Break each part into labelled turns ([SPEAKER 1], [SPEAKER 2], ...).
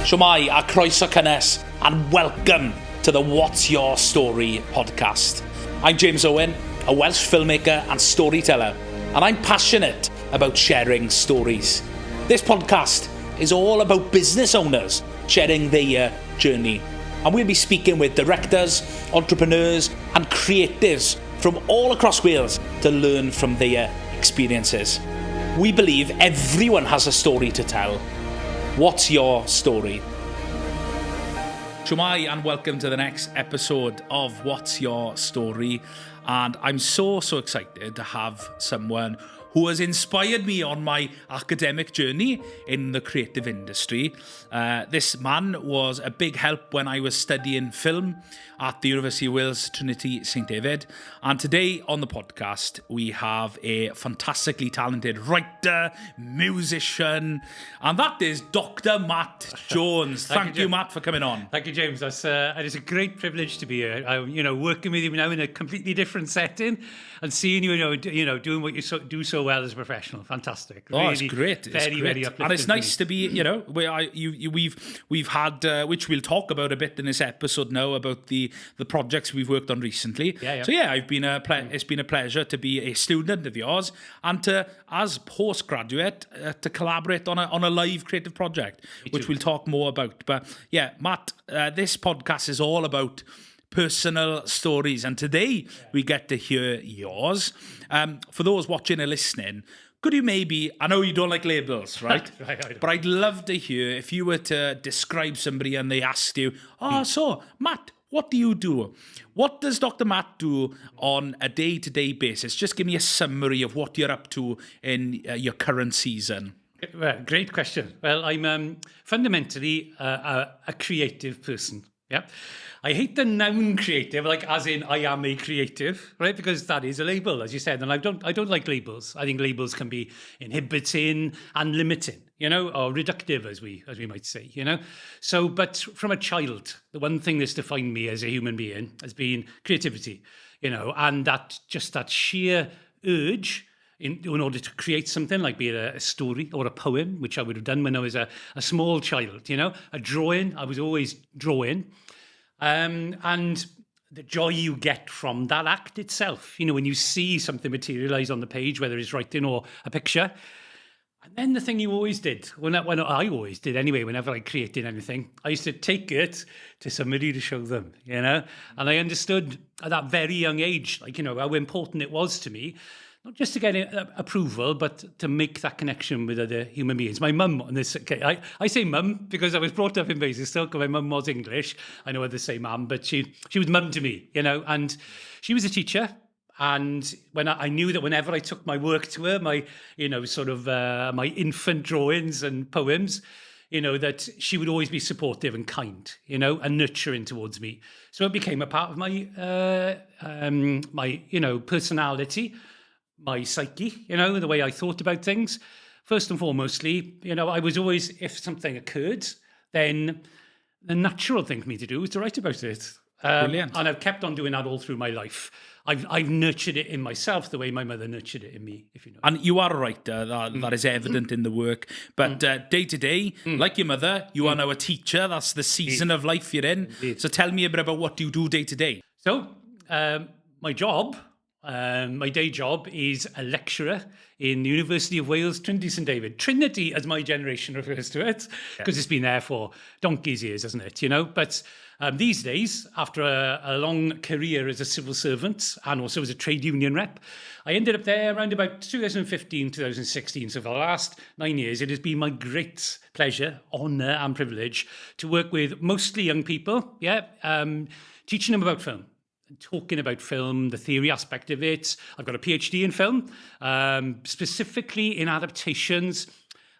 [SPEAKER 1] Siwmai a croeso cynnes, and welcome to the What's Your Story podcast. I'm James Owen, a Welsh filmmaker and storyteller, and I'm passionate about sharing stories. This podcast is all about business owners sharing their journey, and we'll be speaking with directors, entrepreneurs and creatives from all across Wales to learn from their experiences. We believe everyone has a story to tell. What's your story? Siwmai and welcome to the next episode of What's Your Story. And I'm so excited to have someone who has inspired me on my academic journey in the creative industry. This man was a big help when I was studying film at the University of Wales, Trinity, St David. And today on the podcast, we have a fantastically talented writer, musician, and that is Dr. Matt Jones. Thank you, Matt, for coming on.
[SPEAKER 2] Thank you, James. It's a great privilege to be here. Working with you now in a completely different setting and seeing you, doing what you do so well as a professional. Fantastic.
[SPEAKER 1] Really, it's great.
[SPEAKER 2] Very uplifting.
[SPEAKER 1] And it's nice to be, we've had, which we'll talk about a bit in this episode now, about the projects we've worked on recently.
[SPEAKER 2] Yeah.
[SPEAKER 1] So yeah, it's been a pleasure to be a student of yours and to, as postgraduate, to collaborate on a live creative project, which we'll talk more about. But yeah, Matt, this podcast is all about personal stories, and today we get to hear yours. For those watching or listening, could you maybe, I know you don't like labels, right?
[SPEAKER 2] Right.
[SPEAKER 1] But I'd love to hear if you were to describe somebody and they asked you, so Matt, what do you do? What does Dr. Matt do on a day-to-day basis? Just give me a summary of what you're up to in your current season.
[SPEAKER 2] Well, great question. Well, I'm fundamentally a creative person. Yeah. I hate the noun creative, like as in I am a creative, right? Because that is a label, as you said, and I don't like labels. I think labels can be inhibiting and limiting, or reductive, as we might say, So, but from a child, the one thing that's defined me as a human being has been creativity, and that sheer urge in order to create something, like be it a story or a poem, which I would have done when I was a small child, a drawing. I was always drawing. And the joy you get from that act itself, when you see something materialize on the page, whether it's writing or a picture. And then the thing you always did, when I always did anyway, whenever I created anything, I used to take it to somebody to show them, And I understood at that very young age, how important it was to me, not just to get approval, but to make that connection with other human beings. My mum, on this, I say mum because I was brought up in Basingstoke, my mum was English. I know others say mum, but she was mum to me, and she was a teacher. And when I knew that whenever I took my work to her, my, my infant drawings and poems, that she would always be supportive and kind, and nurturing towards me. So it became a part of my, personality, my psyche, the way I thought about things. First and foremostly, I was always, if something occurred, then the natural thing for me to do was to write about it.
[SPEAKER 1] Brilliant.
[SPEAKER 2] And I've kept on doing that all through my life. I've nurtured it in myself the way my mother nurtured it in me, if you know.
[SPEAKER 1] And you are a writer, that is evident in the work. But day to day, like your mother, you are now a teacher. That's the season of life you're in. So tell me a bit about what you do day to day.
[SPEAKER 2] So my job... my day job is a lecturer in the University of Wales, Trinity, St David. Trinity, as my generation refers to it, because it's been there for donkey's years, hasn't it? But these days, after a long career as a civil servant and also as a trade union rep, I ended up there around about 2015, 2016. So for the last 9 years, it has been my great pleasure, honour and privilege to work with mostly young people, teaching them about film. Talking about film, the theory aspect of it. I've got a PhD in film, specifically in adaptations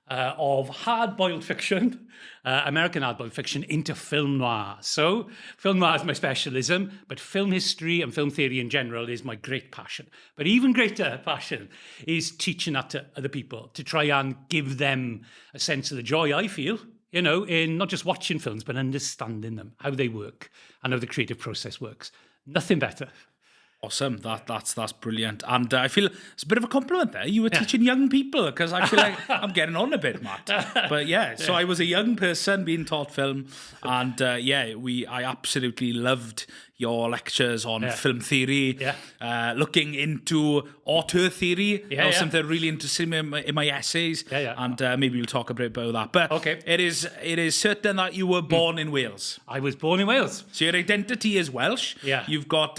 [SPEAKER 2] of hard-boiled fiction, American hard-boiled fiction, into film noir. So film noir is my specialism, but film history and film theory in general is my great passion. But even greater passion is teaching that to other people, to try and give them a sense of the joy I feel, in not just watching films, but understanding them, how they work, and how the creative process works. Nothing better.
[SPEAKER 1] Awesome. That's brilliant. And I feel it's a bit of a compliment there. You were teaching young people, because I feel like I'm getting on a bit, Matt. But so I was a young person being taught film, and I absolutely loved your lectures on film theory, looking into auteur theory. That was something really interesting in my essays, and maybe we'll talk a bit about that. But it is certain that you were born in Wales.
[SPEAKER 2] I was born in Wales.
[SPEAKER 1] So your identity is Welsh.
[SPEAKER 2] Yeah.
[SPEAKER 1] You've got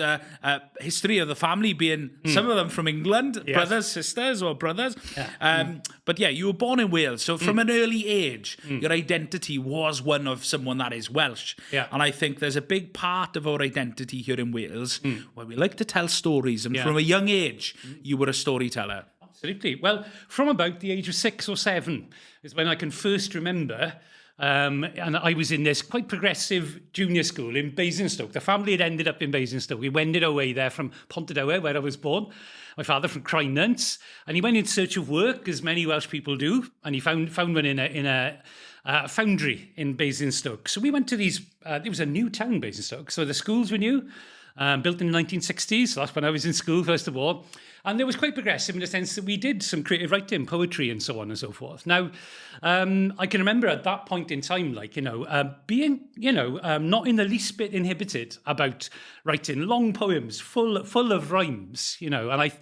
[SPEAKER 1] history of the family being some of them from England, brothers, sisters, or brothers. But you were born in Wales. So from an early age, your identity was one of someone that is Welsh.
[SPEAKER 2] Yeah.
[SPEAKER 1] And I think there's a big part of our identity here in Wales where we like to tell stories. And from a young age, you were a storyteller.
[SPEAKER 2] Absolutely. Well, from about the age of 6 or 7 is when I can first remember. And I was in this quite progressive junior school in Basingstoke. The family had ended up in Basingstoke. We wended our way there from Pontardawe, where I was born. My father from Crynant, and he went in search of work, as many Welsh people do, and he found one in a foundry in Basingstoke. So we went to these. It was a new town, Basingstoke, so the schools were new, built in the 1960s. So that's when I was in school, first of all. And it was quite progressive in the sense that we did some creative writing, poetry, and so on and so forth. Now, I can remember at that point in time, being, not in the least bit inhibited about writing long poems full of rhymes, and I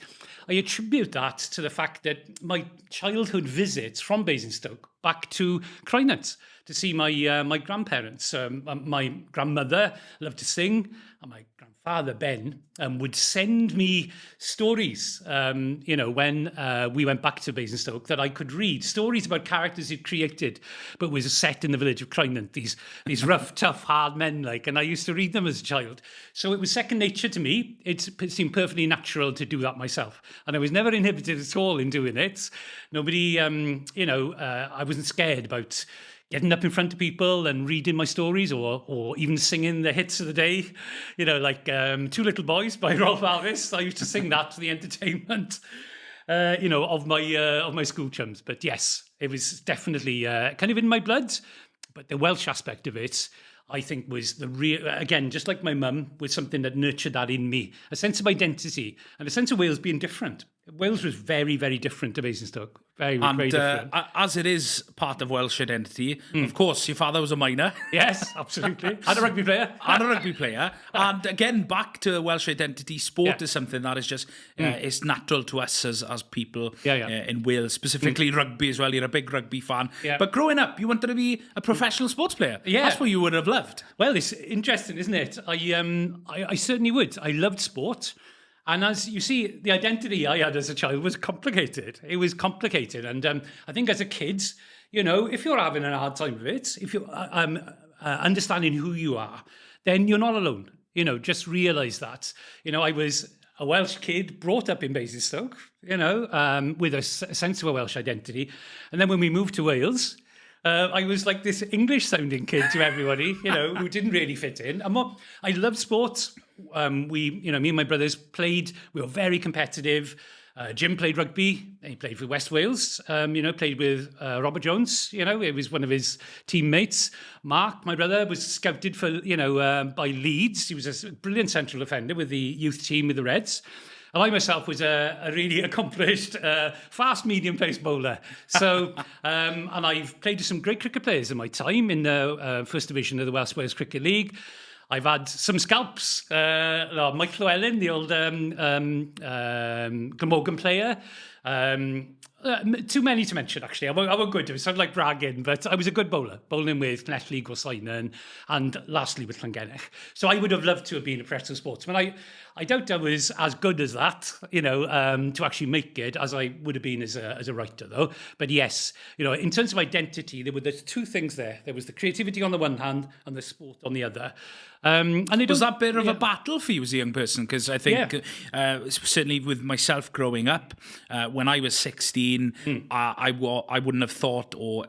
[SPEAKER 2] attribute that to the fact that my childhood visits from Basingstoke back to Crynant to see my grandparents. My grandmother loved to sing, and my grandfather, Ben, would send me stories, when we went back to Basingstoke, that I could read. Stories about characters he'd created, but was set in the village of Crynant, these rough, tough, hard men, and I used to read them as a child. So it was second nature to me. It seemed perfectly natural to do that myself. And I was never inhibited at all in doing it. Nobody, I wasn't scared about getting up in front of people and reading my stories, or even singing the hits of the day, Two Little Boys by Rolf Alvis. I used to sing that for the entertainment, of my school chums. But yes, it was definitely kind of in my blood. But the Welsh aspect of it, I think, was the real, again, just like my mum, was something that nurtured that in me. A sense of identity and a sense of Wales being different. Wales was very, very different to Basingstoke. Very different.
[SPEAKER 1] As it is part of Welsh identity, of course, your father was a miner.
[SPEAKER 2] Yes, absolutely. And a rugby player. And again, back to Welsh identity, sport is something that is just it's natural to us as people in Wales, specifically rugby as well. You're a big rugby fan. Yeah. But growing up, you wanted to be a professional sports player. Yeah. That's what you would have loved. Well, it's interesting, isn't it? I certainly would. I loved sport. And as you see, the identity I had as a child was complicated. It was complicated. And I think as a kid, if you're having a hard time with it, if you're understanding who you are, then you're not alone. Just realise that. I was a Welsh kid brought up in Basingstoke, with a sense of a Welsh identity. And then when we moved to Wales, I was like this English-sounding kid to everybody, who didn't really fit in. And I loved sports. Me and my brothers played. We were very competitive. Jim played rugby. He played for West Wales. Played with Robert Jones. It was one of his teammates. Mark, my brother, was scouted for by Leeds. He was a brilliant central defender with the youth team with the Reds. And I myself was a really accomplished, fast medium-pace bowler. So, and I've played with some great cricket players in my time in the First Division of the Welsh Wales Cricket League. I've had some scalps. Mike Llewellyn, the old Glamorgan player. Too many to mention, actually. I won't go into it. It sounds like bragging, but I was a good bowler, bowling with Cynellid, Gorsainen, and lastly with Llangennech. So I would have loved to have been a professional sportsman. I doubt I was as good as that, to actually make it as I would have been as a writer, though. But yes, in terms of identity, there were the two things there. There was the creativity on the one hand and the sport on the other. And was
[SPEAKER 1] that a bit of a battle for you as a young person? Because I think certainly with myself growing up, when I was 16, I wouldn't have thought or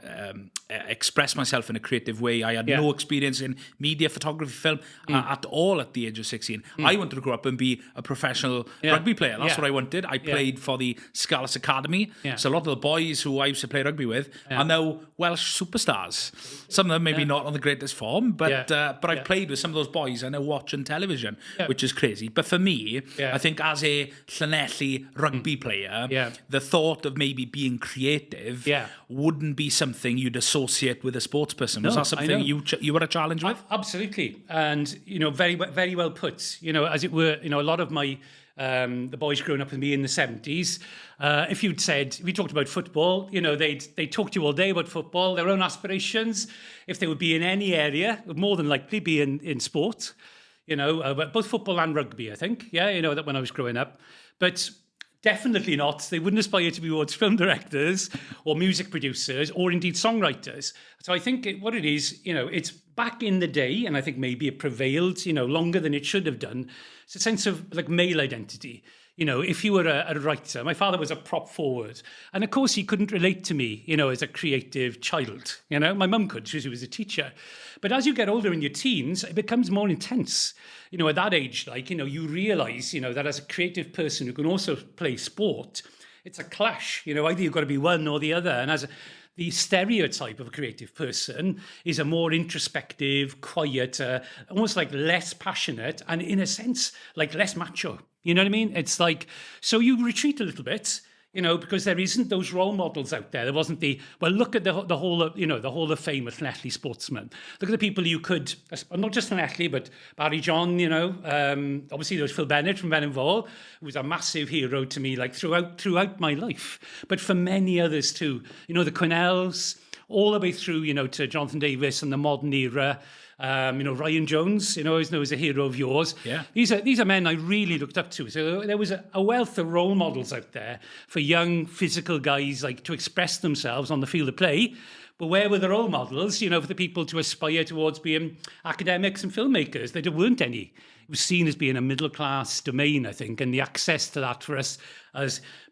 [SPEAKER 1] express myself in a creative way. I had no experience in media, photography, film at all at the age of 16. I wanted to grow up and be a professional rugby player. That's what I wanted. I played for the Scales Academy. So a lot of the boys who I used to play rugby with are now Welsh superstars. Some of them maybe not on the greatest form, but I've played with some of those boys I now watch on television, which is crazy. But for me, I think as a Llanelli rugby player, the thought of maybe being creative wouldn't be something you'd associate with a sports person. Was that something you were a challenge with?
[SPEAKER 2] Absolutely. And, very, very well put. As it were, a lot of my the boys growing up with me in the 70s, if we talked about football, they'd talk to you all day about football, their own aspirations. If they would be in any area, would more than likely be in sport, but both football and rugby, I think. That when I was growing up. But definitely not. They wouldn't aspire to be towards film directors or music producers or indeed songwriters. So I think what it is, it's back in the day, and I think maybe it prevailed, longer than it should have done. It's a sense of like male identity. If you were a writer, my father was a prop forward. And of course, he couldn't relate to me, as a creative child. My mum could, she was a teacher. But as you get older in your teens, it becomes more intense. At that age, you realize, that as a creative person who can also play sport, it's a clash. Either you've got to be one or the other. And the stereotype of a creative person is a more introspective, quiet, almost like less passionate, and in a sense, like less macho. You know what I mean? It's like, so you retreat a little bit, because there isn't those role models out there. There wasn't look at the whole of, the Hall of Fame of Llanelli sportsmen. Look at the people you could, not just Llanelli, but Barry John, obviously there was Phil Bennett from Benenville, who was a massive hero to me, like throughout my life. But for many others too, the Quinnells, all the way through, to Jonathan Davis and the modern era. Ryan Jones, always know as a hero of yours. Yeah. These are men I really looked up to. So there was a wealth of role models out there for young physical guys like to express themselves on the field of play. But where were the role models, for the people to aspire towards being academics and filmmakers? There weren't any. It was seen as being a middle-class domain, I think, and the access to that for us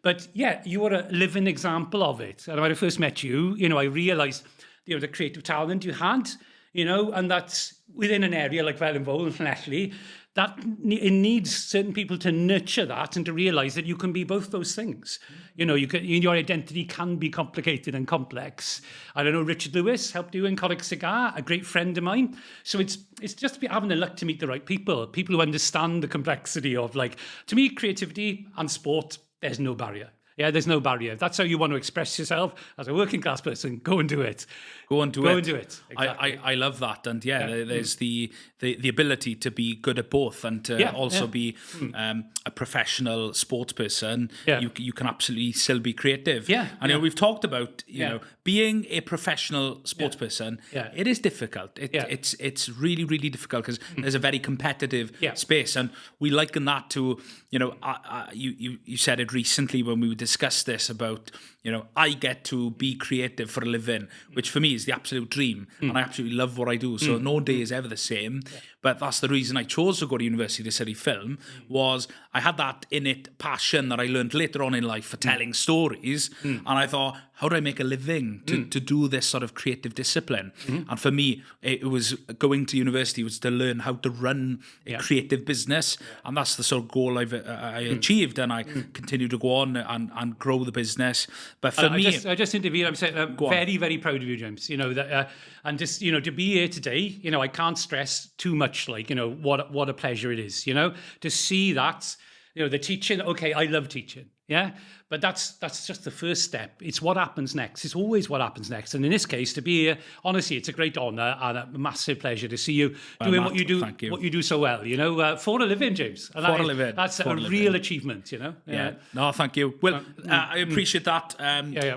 [SPEAKER 2] But yeah, you were a living example of it. And when I first met you, I realised, the creative talent you had, and that's within an area like Wellinville and Llanelli, that it needs certain people to nurture that and to realise that you can be both those things. Your identity can be complicated and complex. I don't know, Richard Lewis helped you in Colic Cigar, a great friend of mine. So it's just having the luck to meet the right people who understand the complexity of, to me, creativity and sport, there's no barrier. Yeah, there's no barrier. That's how you want to express yourself as a working class person. Go and do it. Go and do it.
[SPEAKER 1] Exactly. I love that. And there's the ability to be good at both and to also be a professional sports person. Yeah. You can absolutely still be creative. Yeah. And we've talked about, being a professional sports person. Yeah. It is difficult. It's really, really difficult because there's a very competitive space. And we liken that to, you said it recently when we discussed this about, I get to be creative for a living, which for me is the absolute dream. And I absolutely love what I do. So no day is ever the same. Yeah. But that's the reason I chose to go to university to study film, was I had that innate passion that I learned later on in life for telling stories. And I thought, how do I make a living to do this sort of creative discipline? And for me, it was going to university was to learn how to run a creative business. And that's the sort of goal I achieved. And I continue to go on and grow the business. But for me...
[SPEAKER 2] I just intervened. I'm saying I'm very, very proud of you, James. And just, to be here today, I can't stress too much, what a pleasure it is, to see that, the teaching. Okay, I love teaching. Yeah. But that's just the first step. It's what happens next. It's always what happens next. And in this case, to be here, honestly, it's a great honour and a massive pleasure to see you doing what you do so well, for a living, James. And for a living. That's a real achievement,
[SPEAKER 1] Yeah. No, thank you. Well, I appreciate that.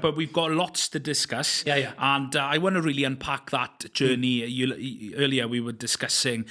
[SPEAKER 1] But we've got lots to discuss. And I want to really unpack that journey. Earlier we were discussing,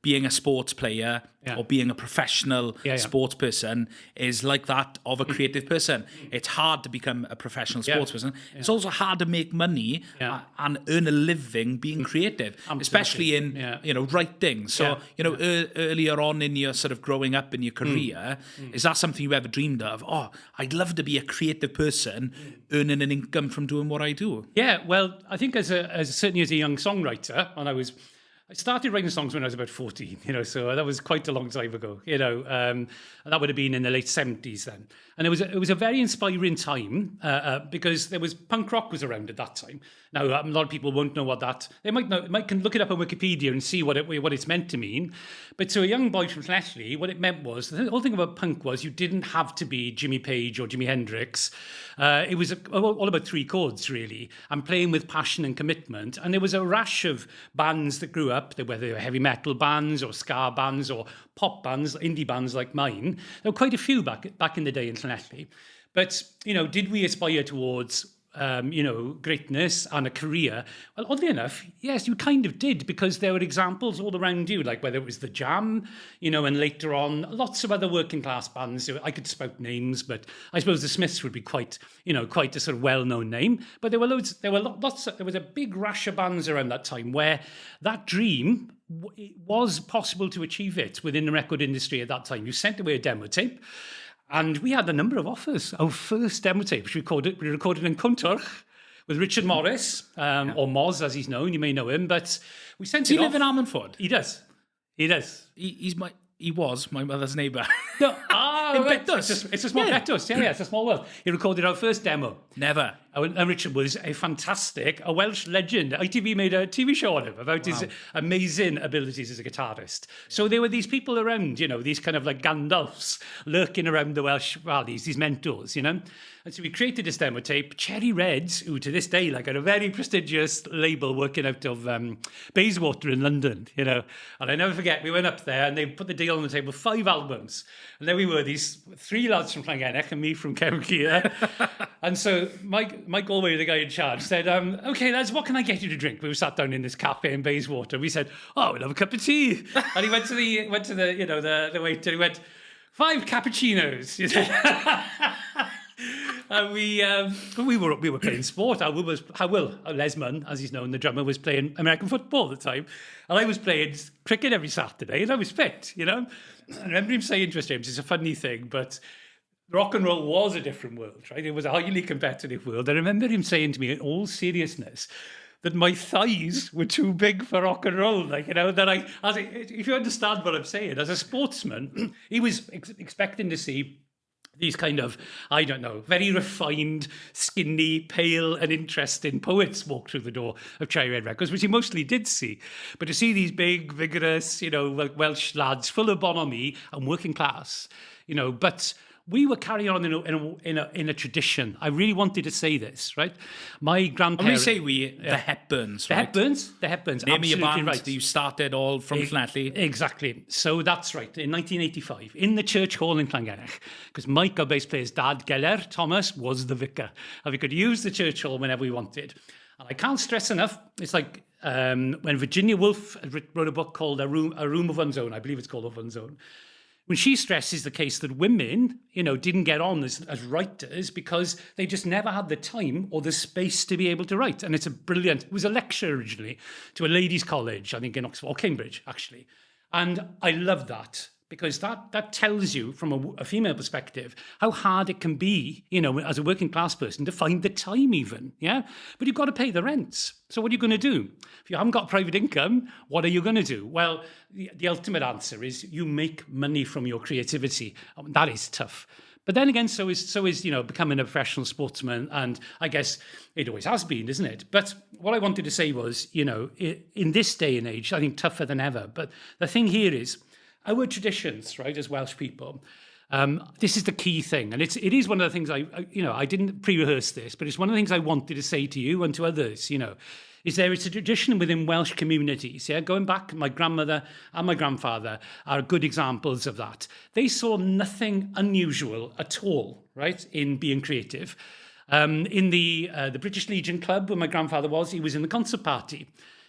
[SPEAKER 1] being a sports player or being a professional sports person is like that of a creative person. person, it's hard to become a professional sports person. It's also hard to make money and earn a living being creative, especially in writing. So earlier on in your sort of growing up in your career, is that something you ever dreamed of? Oh, I'd love to be a creative person earning an income from doing what I do.
[SPEAKER 2] Yeah, well, I think certainly as a young songwriter, and I started writing songs when I was about 14, so that was quite a long time ago, and that would have been in the late 70s then. And it was a very inspiring time because there was punk rock was around at that time. Now, a lot of people won't know what that, they can look it up on Wikipedia and see what it's meant to mean. But to a young boy from Llanelli, what it meant was, the whole thing about punk was you didn't have to be Jimmy Page or Jimi Hendrix. It was all about three chords, really, and playing with passion and commitment. And there was a rash of bands that grew up, whether they were heavy metal bands or ska bands or pop bands, indie bands like mine. There were quite a few back in the day in Llanelli. But, did we aspire towards greatness and a career? Well, oddly enough, yes, you kind of did, because there were examples all around you, like whether it was the Jam, and later on, lots of other working class bands. I could spout names, but I suppose the Smiths would be quite a sort of well-known name. But there was a big rash of bands around that time where that dream, it was possible to achieve it within the record industry at that time. You sent away a demo tape, and we had a number of offers. Our first demo tape, which we recorded in Cwntwrch with Richard Morris, or Moz as he's known. You may know him, but we sent it off.
[SPEAKER 1] Does he live in Ammanford?
[SPEAKER 2] He does.
[SPEAKER 1] He was my mother's neighbour.
[SPEAKER 2] No,
[SPEAKER 1] in
[SPEAKER 2] right.
[SPEAKER 1] Betws.
[SPEAKER 2] It's a small Betws. Yeah, it's a small world. He recorded our first demo.
[SPEAKER 1] Never.
[SPEAKER 2] And Richard was a Welsh legend. ITV made a TV show on him about his amazing abilities as a guitarist. So there were these people around, these kind of like Gandalfs lurking around the Welsh valleys, these mentors, And so we created this demo tape. Cherry Reds, who to this day are a very prestigious label working out of Bayswater in London, And I never forget, we went up there and they put the deal on the table, 5 albums. And there we were, these 3 lads from Llangennech and me from Cymru. And so Mike Galway, the guy in charge, said, okay, lads, what can I get you to drink? We were sat down in this cafe in Bayswater. We said, oh, we'll have a cup of tea. And he went to the waiter. He went, 5 cappuccinos. He said. And we were playing sport. Will Lesman, as he's known, the drummer, was playing American football at the time, and I was playing cricket every Saturday, and I was fit. I remember him saying to us, James, it's a funny thing, but rock and roll was a different world, right? It was a highly competitive world. I remember him saying to me, in all seriousness, that my thighs were too big for rock and roll. If you understand what I'm saying, as a sportsman, he was expecting to see these kind of, I don't know, very refined, skinny, pale and interesting poets walk through the door of Cherry Red Records, which he mostly did see. But to see these big, vigorous, Welsh lads full of bonhomie and working class, but we were carrying on in a tradition. I really wanted to say this, right? My grandparents...
[SPEAKER 1] When we say the Hepburns, right?
[SPEAKER 2] The Hepburns,
[SPEAKER 1] Name
[SPEAKER 2] absolutely
[SPEAKER 1] your band
[SPEAKER 2] right.
[SPEAKER 1] You started all from Llanelli.
[SPEAKER 2] Exactly. So that's right. In 1985, in the church hall in Llangennech, because Mike, our bass player's dad, Geller Thomas, was the vicar. And we could use the church hall whenever we wanted. And I can't stress enough, it's like when Virginia Woolf wrote a book called A Room of One's Own, I believe it's called Of One's Own, when she stresses the case that women, didn't get on as writers because they just never had the time or the space to be able to write. And it was a lecture originally to a ladies' college, I think in Oxford, or Cambridge, actually. And I love that, because that tells you from a female perspective how hard it can be, as a working class person to find the time even, yeah? But you've got to pay the rents. So what are you going to do? If you haven't got private income, what are you going to do? Well, the ultimate answer is you make money from your creativity. That is tough. But then again, so is becoming a professional sportsman, and I guess it always has been, isn't it? But what I wanted to say was, in this day and age, I think tougher than ever. But the thing here is, our traditions, right, as Welsh people, this is the key thing. And it is one of the things I didn't pre-rehearse this, but it's one of the things I wanted to say to you and to others, is there is a tradition within Welsh communities, yeah? Going back, my grandmother and my grandfather are good examples of that. They saw nothing unusual at all, right, in being creative. In the British Legion Club, where my grandfather was, he was in the concert party.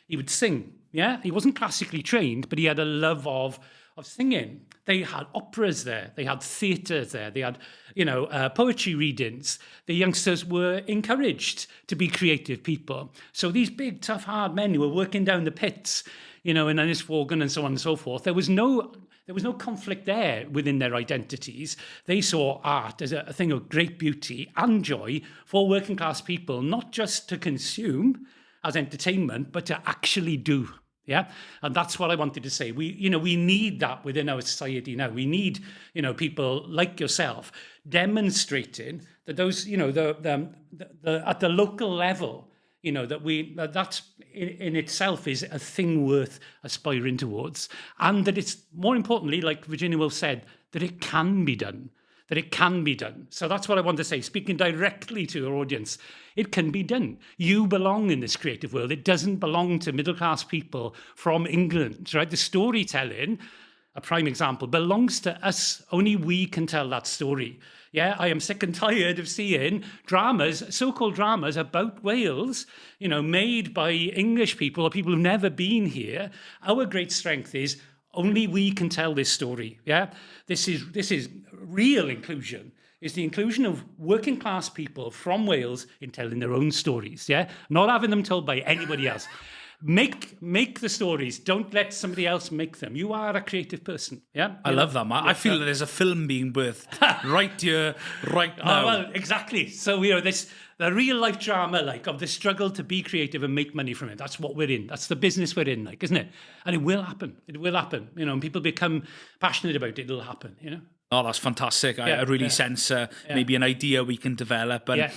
[SPEAKER 2] He would sing, yeah? He wasn't classically trained, but he had a love of singing. They had operas there. They had theatres there. They had, poetry readings. The youngsters were encouraged to be creative people. So these big, tough, hard men who were working down the pits, in Ynysforgan and so on and so forth, there was no conflict there within their identities. They saw art as a thing of great beauty and joy for working class people, not just to consume as entertainment, but to actually do. Yeah, and that's what I wanted to say. We need that within our society now. We need, people like yourself demonstrating that those, at the local level, that's in itself is a thing worth aspiring towards, and that it's more importantly, like Virginia Woolf said, that it can be done. That it can be done. So that's what I want to say, speaking directly to your audience. It can be done. You belong in this creative world. It doesn't belong to middle-class people from England, right? The storytelling, a prime example, belongs to us. Only we can tell that story. Yeah, I am sick and tired of seeing dramas, so-called dramas about Wales, made by English people or people who've never been here. Our great strength is only we can tell this story. Yeah, this is real inclusion. Is the inclusion of working class people from Wales in telling their own stories. Yeah, not having them told by anybody else. Make the stories. Don't let somebody else make them. You are a creative person. Yeah,
[SPEAKER 1] I love that, man. I feel that there's a film being birthed right here, right now.
[SPEAKER 2] Oh, well, exactly. So the real life drama, of the struggle to be creative and make money from it. That's what we're in. That's the business we're in, isn't it? And it will happen. It will happen. And people become passionate about it. It'll happen.
[SPEAKER 1] Oh, that's fantastic. I really sense maybe an idea we can develop. And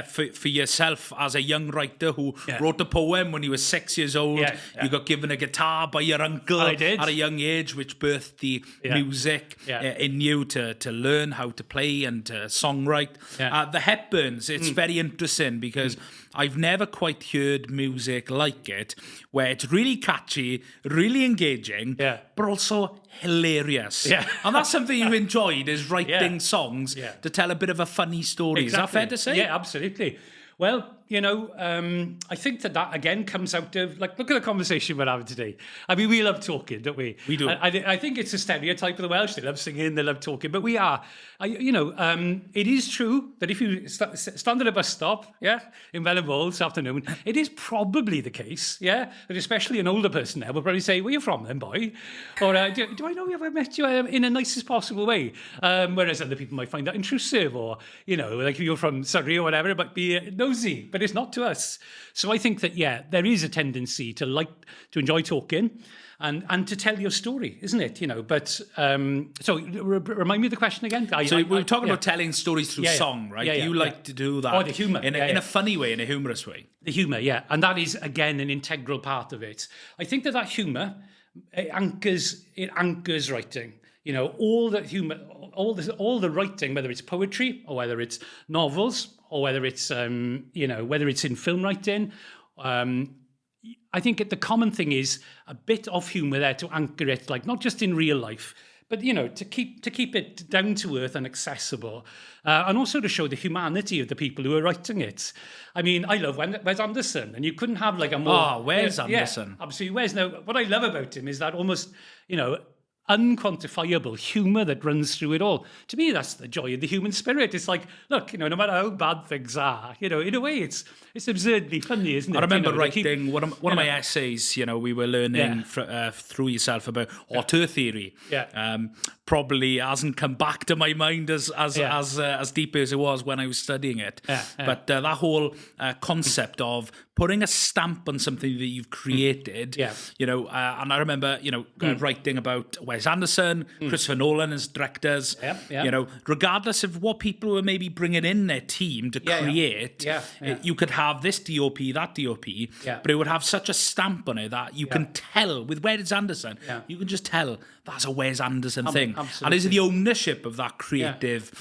[SPEAKER 1] for yourself as a young writer who wrote a poem when you were 6 years old, you got given a guitar by your uncle at a young age, which birthed the music in you to learn how to play and to songwrite. The Hepburns, it's very interesting because I've never quite heard music like it, where it's really catchy, really engaging, but also hilarious. Yeah. And that's something you've enjoyed, is writing songs to tell a bit of a funny story. Exactly. Is that fair to say?
[SPEAKER 2] Yeah, absolutely. Well, I think that again comes out of, look at the conversation we're having today. I mean, we love talking, don't we?
[SPEAKER 1] We do.
[SPEAKER 2] I think it's a stereotype of the Welsh. They love singing, they love talking, but we are. It is true that if you stand at a bus stop, in Wellingborough this afternoon, it is probably the case, that especially an older person there will probably say, "Where are you from, then, boy?" Or do I know you? Have I met you in the nicest possible way? Whereas other people might find that intrusive, or like if you're from Surrey or whatever, it might be nosy, but it's not to us. So I think that there is a tendency to enjoy talking and to tell your story, isn't it? But so remind me of the question again.
[SPEAKER 1] We were talking about telling stories through song, right? You like to do that.
[SPEAKER 2] Oh, the humour.
[SPEAKER 1] In a funny way, in a humorous way.
[SPEAKER 2] The humour, and that is again an integral part of it. I think that humour anchors writing. All the humour, all the writing, whether it's poetry or whether it's novels or whether it's whether it's in film writing. I think the common thing is a bit of humour there to anchor it, not just in real life, but to keep it down to earth and accessible, and also to show the humanity of the people who are writing it. I mean, I love Wes Anderson, and you couldn't have a more.
[SPEAKER 1] Wes Anderson,
[SPEAKER 2] absolutely. Wes. Now, what I love about him is that almost unquantifiable humour that runs through it all. To me, that's the joy of the human spirit. It's like, look, no matter how bad things are, in a way, it's absurdly funny, isn't it?
[SPEAKER 1] I remember writing one of my essays. We were learning through yourself about auteur theory. Probably hasn't come back to my mind as deep as it was when I was studying it. But that whole concept of putting a stamp on something that you've created. And I remember writing about Wes Anderson, Christopher Nolan as directors. Regardless of what people were maybe bringing in their team to create, you could have this DOP, that DOP, but it would have such a stamp on it that you can tell with Wes Anderson. You can just tell that's a Wes Anderson thing. Absolutely. And is the ownership of that creative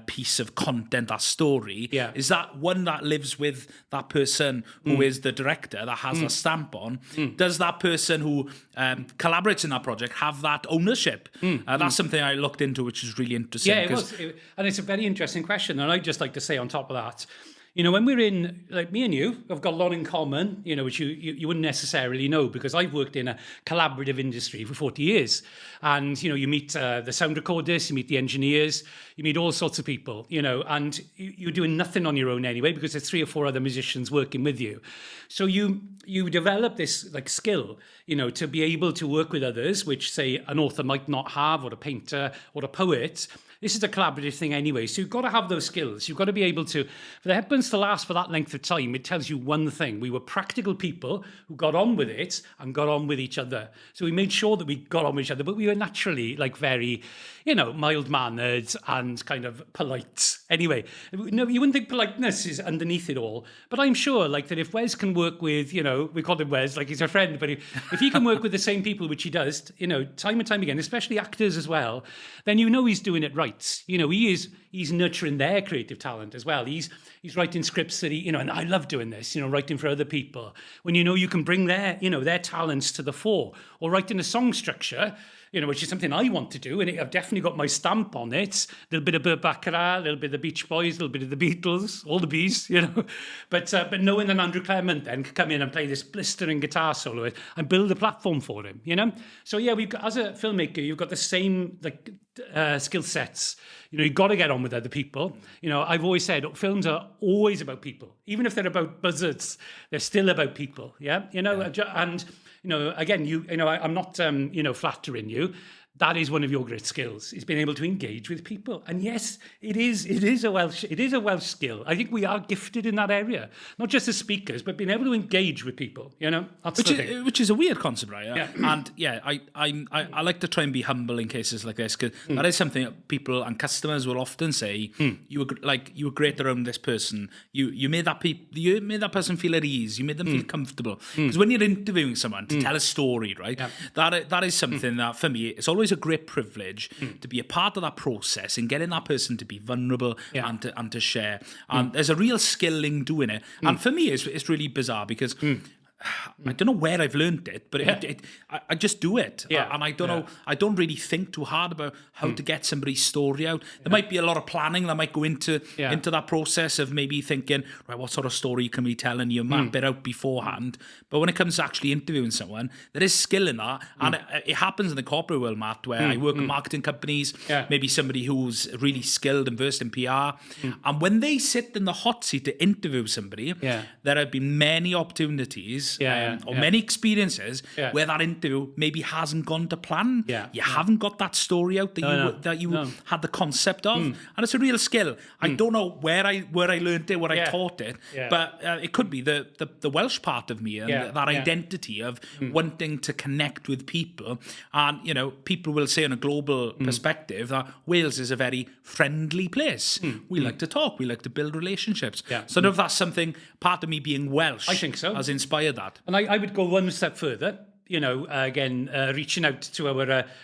[SPEAKER 1] piece of content, that story, is that one that lives with that person who is the director that has a stamp on? Does that person who collaborates in that project have that ownership? That's something I looked into, which is really interesting.
[SPEAKER 2] Yeah, it was. And it's a very interesting question. And I'd just like to say on top of that, when we're in, like me and you, have got a lot in common, which you wouldn't necessarily know, because I've worked in a collaborative industry for 40 years. And, you meet the sound recorders, you meet the engineers, you meet all sorts of people, and you're doing nothing on your own anyway, because there's 3 or 4 other musicians working with you. So you develop this like skill, to be able to work with others, which say an author might not have, or a painter or a poet. This is a collaborative thing anyway, so you've got to have those skills. You've got to be able to, for the headbands to last for that length of time, it tells you one thing. We were practical people who got on with it and got on with each other. So we made sure that we got on with each other, but we were naturally like very, mild-mannered and kind of polite. Anyway, no, you wouldn't think politeness is underneath it all, but I'm sure like that if Wes can work with, we call him Wes, like he's a friend, but if he can work with the same people, which he does, time and time again, especially actors as well, then he's doing it right. He's nurturing their creative talent as well. He's writing scripts that and I love doing this, writing for other people. When you can bring their talents to the fore, or writing a song structure, which is something I want to do, and I've definitely got my stamp on it. A little bit of Burt Bacharach, a little bit of the Beach Boys, a little bit of the Beatles, all the Bees, But knowing that Andrew Clement then could come in and play this blistering guitar solo and build a platform for him, So yeah, as a filmmaker, you've got the same skill sets. You've got to get on with other people. I've always said films are always about people. Even if they're about buzzards, they're still about people. Yeah, and again, I'm not flattering you. That is one of your great skills, is being able to engage with people. And yes, it is a Welsh skill. I think we are gifted in that area, not just as speakers, but being able to engage with people. That's the thing.
[SPEAKER 3] Which is a weird concept, right?
[SPEAKER 2] Yeah.
[SPEAKER 3] And yeah, I like to try and be humble in cases like this, because that is something that people and customers will often say. You were great around this person. You made that person feel at ease. You made them feel comfortable. Because when you're interviewing someone to tell a story, right? Yeah. That is something that for me it's always a great privilege to be a part of that process and getting that person to be vulnerable and to share. And there's a real skill in doing it. And for me, it's really bizarre because I don't know where I've learned it, but I just do it. And I don't know, I don't really think too hard about how to get somebody's story out. There might be a lot of planning that might go into that process of maybe thinking, right, what sort of story can we tell, and you map it out beforehand. But when it comes to actually interviewing someone, there is skill in that. And it happens in the corporate world, Matt, where I work with marketing companies, maybe somebody who's really skilled and versed in PR. And when they sit in the hot seat to interview somebody, there have been many opportunities or many experiences where that interview maybe hasn't gone to plan. You haven't got that story out that you had the concept of, and it's a real skill. I don't know where I learned it, where I taught it, but it could be the Welsh part of me and that identity of wanting to connect with people. And people will say on a global perspective that Wales is a very friendly place. We like to talk, we like to build relationships. So I don't know if that's something, part of me being Welsh,
[SPEAKER 2] I think so,
[SPEAKER 3] has inspired that.
[SPEAKER 2] And I would go one step further, again, reaching out to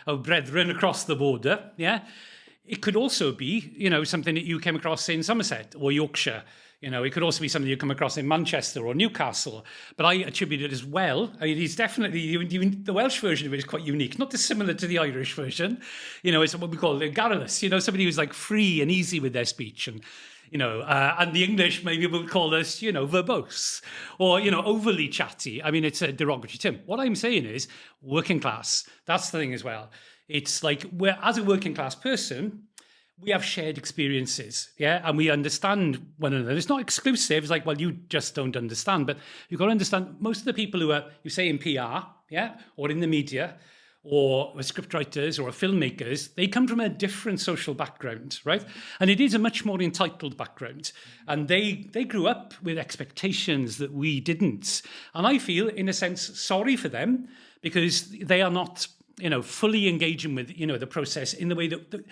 [SPEAKER 2] our brethren across the border, It could also be, something that you came across in Somerset or Yorkshire. It could also be something you come across in Manchester or Newcastle. But I attribute it as well. I mean, it's definitely, the Welsh version of it is quite unique, not dissimilar to the Irish version. It's what we call garrulous, somebody who's like free and easy with their speech. And and the English maybe would call us, verbose or, overly chatty. I mean, it's a derogatory term. What I'm saying is working class. That's the thing as well. It's like, as a working class person, we have shared experiences, and we understand one another. It's not exclusive. It's like, well, you just don't understand. But you've got to understand most of the people who are, you say in PR, or in the media, or scriptwriters or filmmakers, they come from a different social background, right? And it is a much more entitled background. And they grew up with expectations that we didn't. And I feel, in a sense, sorry for them, because they are not, fully engaging with, the process in the way that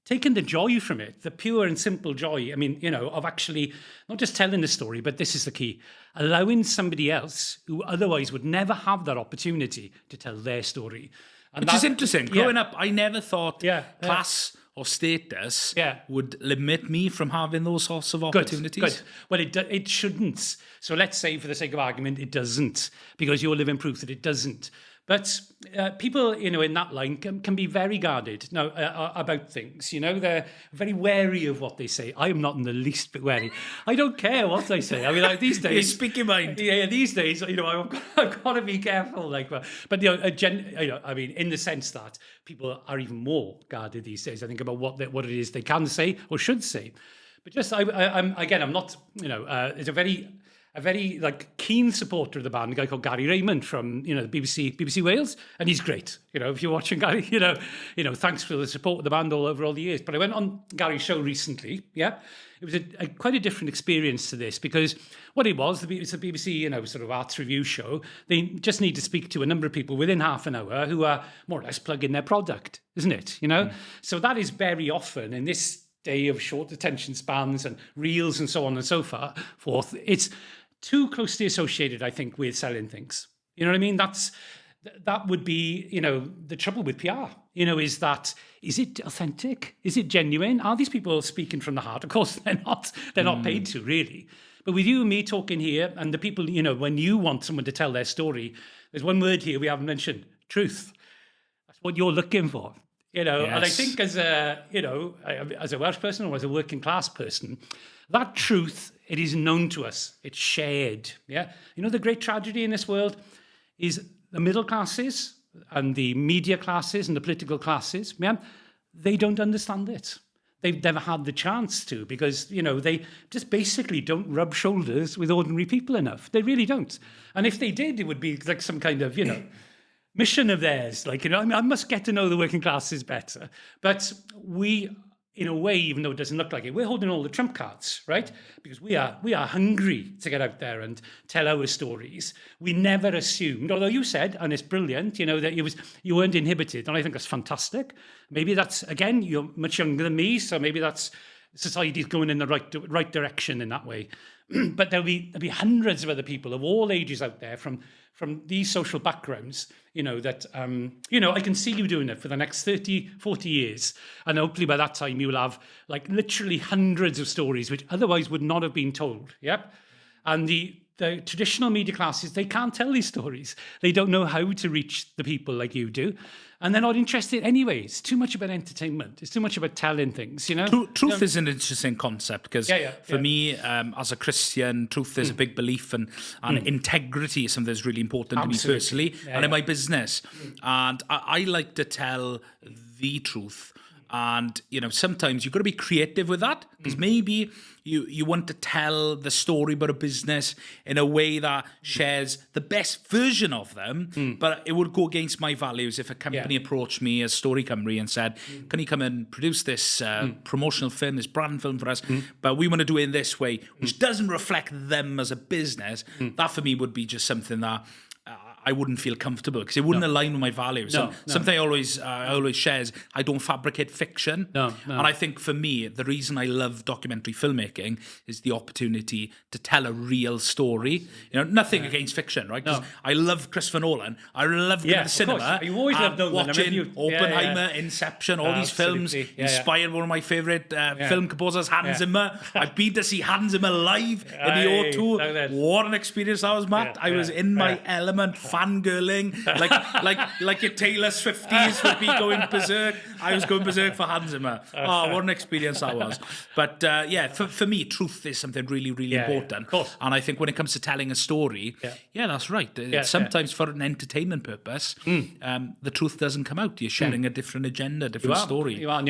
[SPEAKER 2] taking the joy from it, the pure and simple joy, of actually not just telling the story, but this is the key, allowing somebody else who otherwise would never have that opportunity to tell their story.
[SPEAKER 3] Which is interesting. Growing up, I never thought class or status
[SPEAKER 2] Yeah.
[SPEAKER 3] would limit me from having those sorts of
[SPEAKER 2] Good,
[SPEAKER 3] opportunities.
[SPEAKER 2] good. Well, it shouldn't. So let's say, for the sake of argument, it doesn't, because you're living proof that it doesn't. But people, in that line can be very guarded now about things. They're very wary of what they say. I am not in the least bit wary. I don't care what I say. I mean, like, these days,
[SPEAKER 3] You speak your mind.
[SPEAKER 2] Yeah, these days, I've got to be careful. But I mean, in the sense that people are even more guarded these days. I think about what it is they can say or should say. But just, I'm not. It's a very keen supporter of the band, a guy called Gary Raymond from the BBC Wales, and he's great. If you're watching Gary, thanks for the support of the band all the years. But I went on Gary's show recently. Yeah, it was quite a different experience to this, because what it was, it's a BBC sort of arts review show. They just need to speak to a number of people within half an hour who are more or less plugging their product, isn't it? So that is very often in this day of short attention spans and reels and so on and so forth. It's too closely associated, I think, with selling things. You know what I mean? That would be, the trouble with PR. Is it authentic? Is it genuine? Are these people speaking from the heart? Of course, they're not. They're not paid to, really. But with you and me talking here, and the people, when you want someone to tell their story, there's one word here we haven't mentioned: truth. That's what you're looking for. Yes. And I think as a Welsh person or as a working class person, that truth, it is known to us. It's shared. Yeah. The great tragedy in this world is the middle classes and the media classes and the political classes. Yeah, they don't understand it. They've never had the chance to, because they just basically don't rub shoulders with ordinary people enough. They really don't. And if they did, it would be like some kind of mission of theirs. I must get to know the working classes better. But we, in a way, even though it doesn't look like it, we're holding all the trump cards, right? Because we are hungry to get out there and tell our stories. We never assumed, although you said, and it's brilliant, that you weren't inhibited, and I think that's fantastic. Maybe that's, again, you're much younger than me, so maybe that's society's going in the right direction in that way. But there'll be hundreds of other people of all ages out there from these social backgrounds, that, I can see you doing it for the next 30, 40 years. And hopefully by that time you will have literally hundreds of stories which otherwise would not have been told. Yep. And the traditional media classes, they can't tell these stories. They don't know how to reach the people like you do. And they're not interested anyway. It's too much about entertainment. It's too much about telling things,
[SPEAKER 3] Truth is an interesting concept, because for me, as a Christian, truth is a big belief, and integrity is something that's really important to me personally and in my business. And I like to tell the truth. And, sometimes you've got to be creative with that, because maybe you want to tell the story about a business in a way that shares the best version of them, but it would go against my values if a company approached me as Story Cymru and said, can you come and produce this promotional film, this brand film for us, but we want to do it in this way, which doesn't reflect them as a business. That for me would be just something that I wouldn't feel comfortable, because it wouldn't align with my values. Something I always share is I don't fabricate fiction. And I think for me, the reason I love documentary filmmaking is the opportunity to tell a real story. Nothing against fiction, right? Because I love Christopher Nolan. I love going to the cinema.
[SPEAKER 2] You always love Nolan.
[SPEAKER 3] Watching Oppenheimer, Inception, all these films inspired one of my favourite film composers, Hans Zimmer. I've been to see Hans Zimmer live in the O2. What an experience that was, Matt. I was in my element, fangirling, like your Taylor Swifties would be going berserk. I was going berserk for Hans Zimmer. Oh, what an experience that was. But for me, truth is something really, really important.
[SPEAKER 2] Of course.
[SPEAKER 3] And I think when it comes to telling a story, that's right. Sometimes for an entertainment purpose, the truth doesn't come out. You're sharing a different agenda, different story.
[SPEAKER 2] You are, and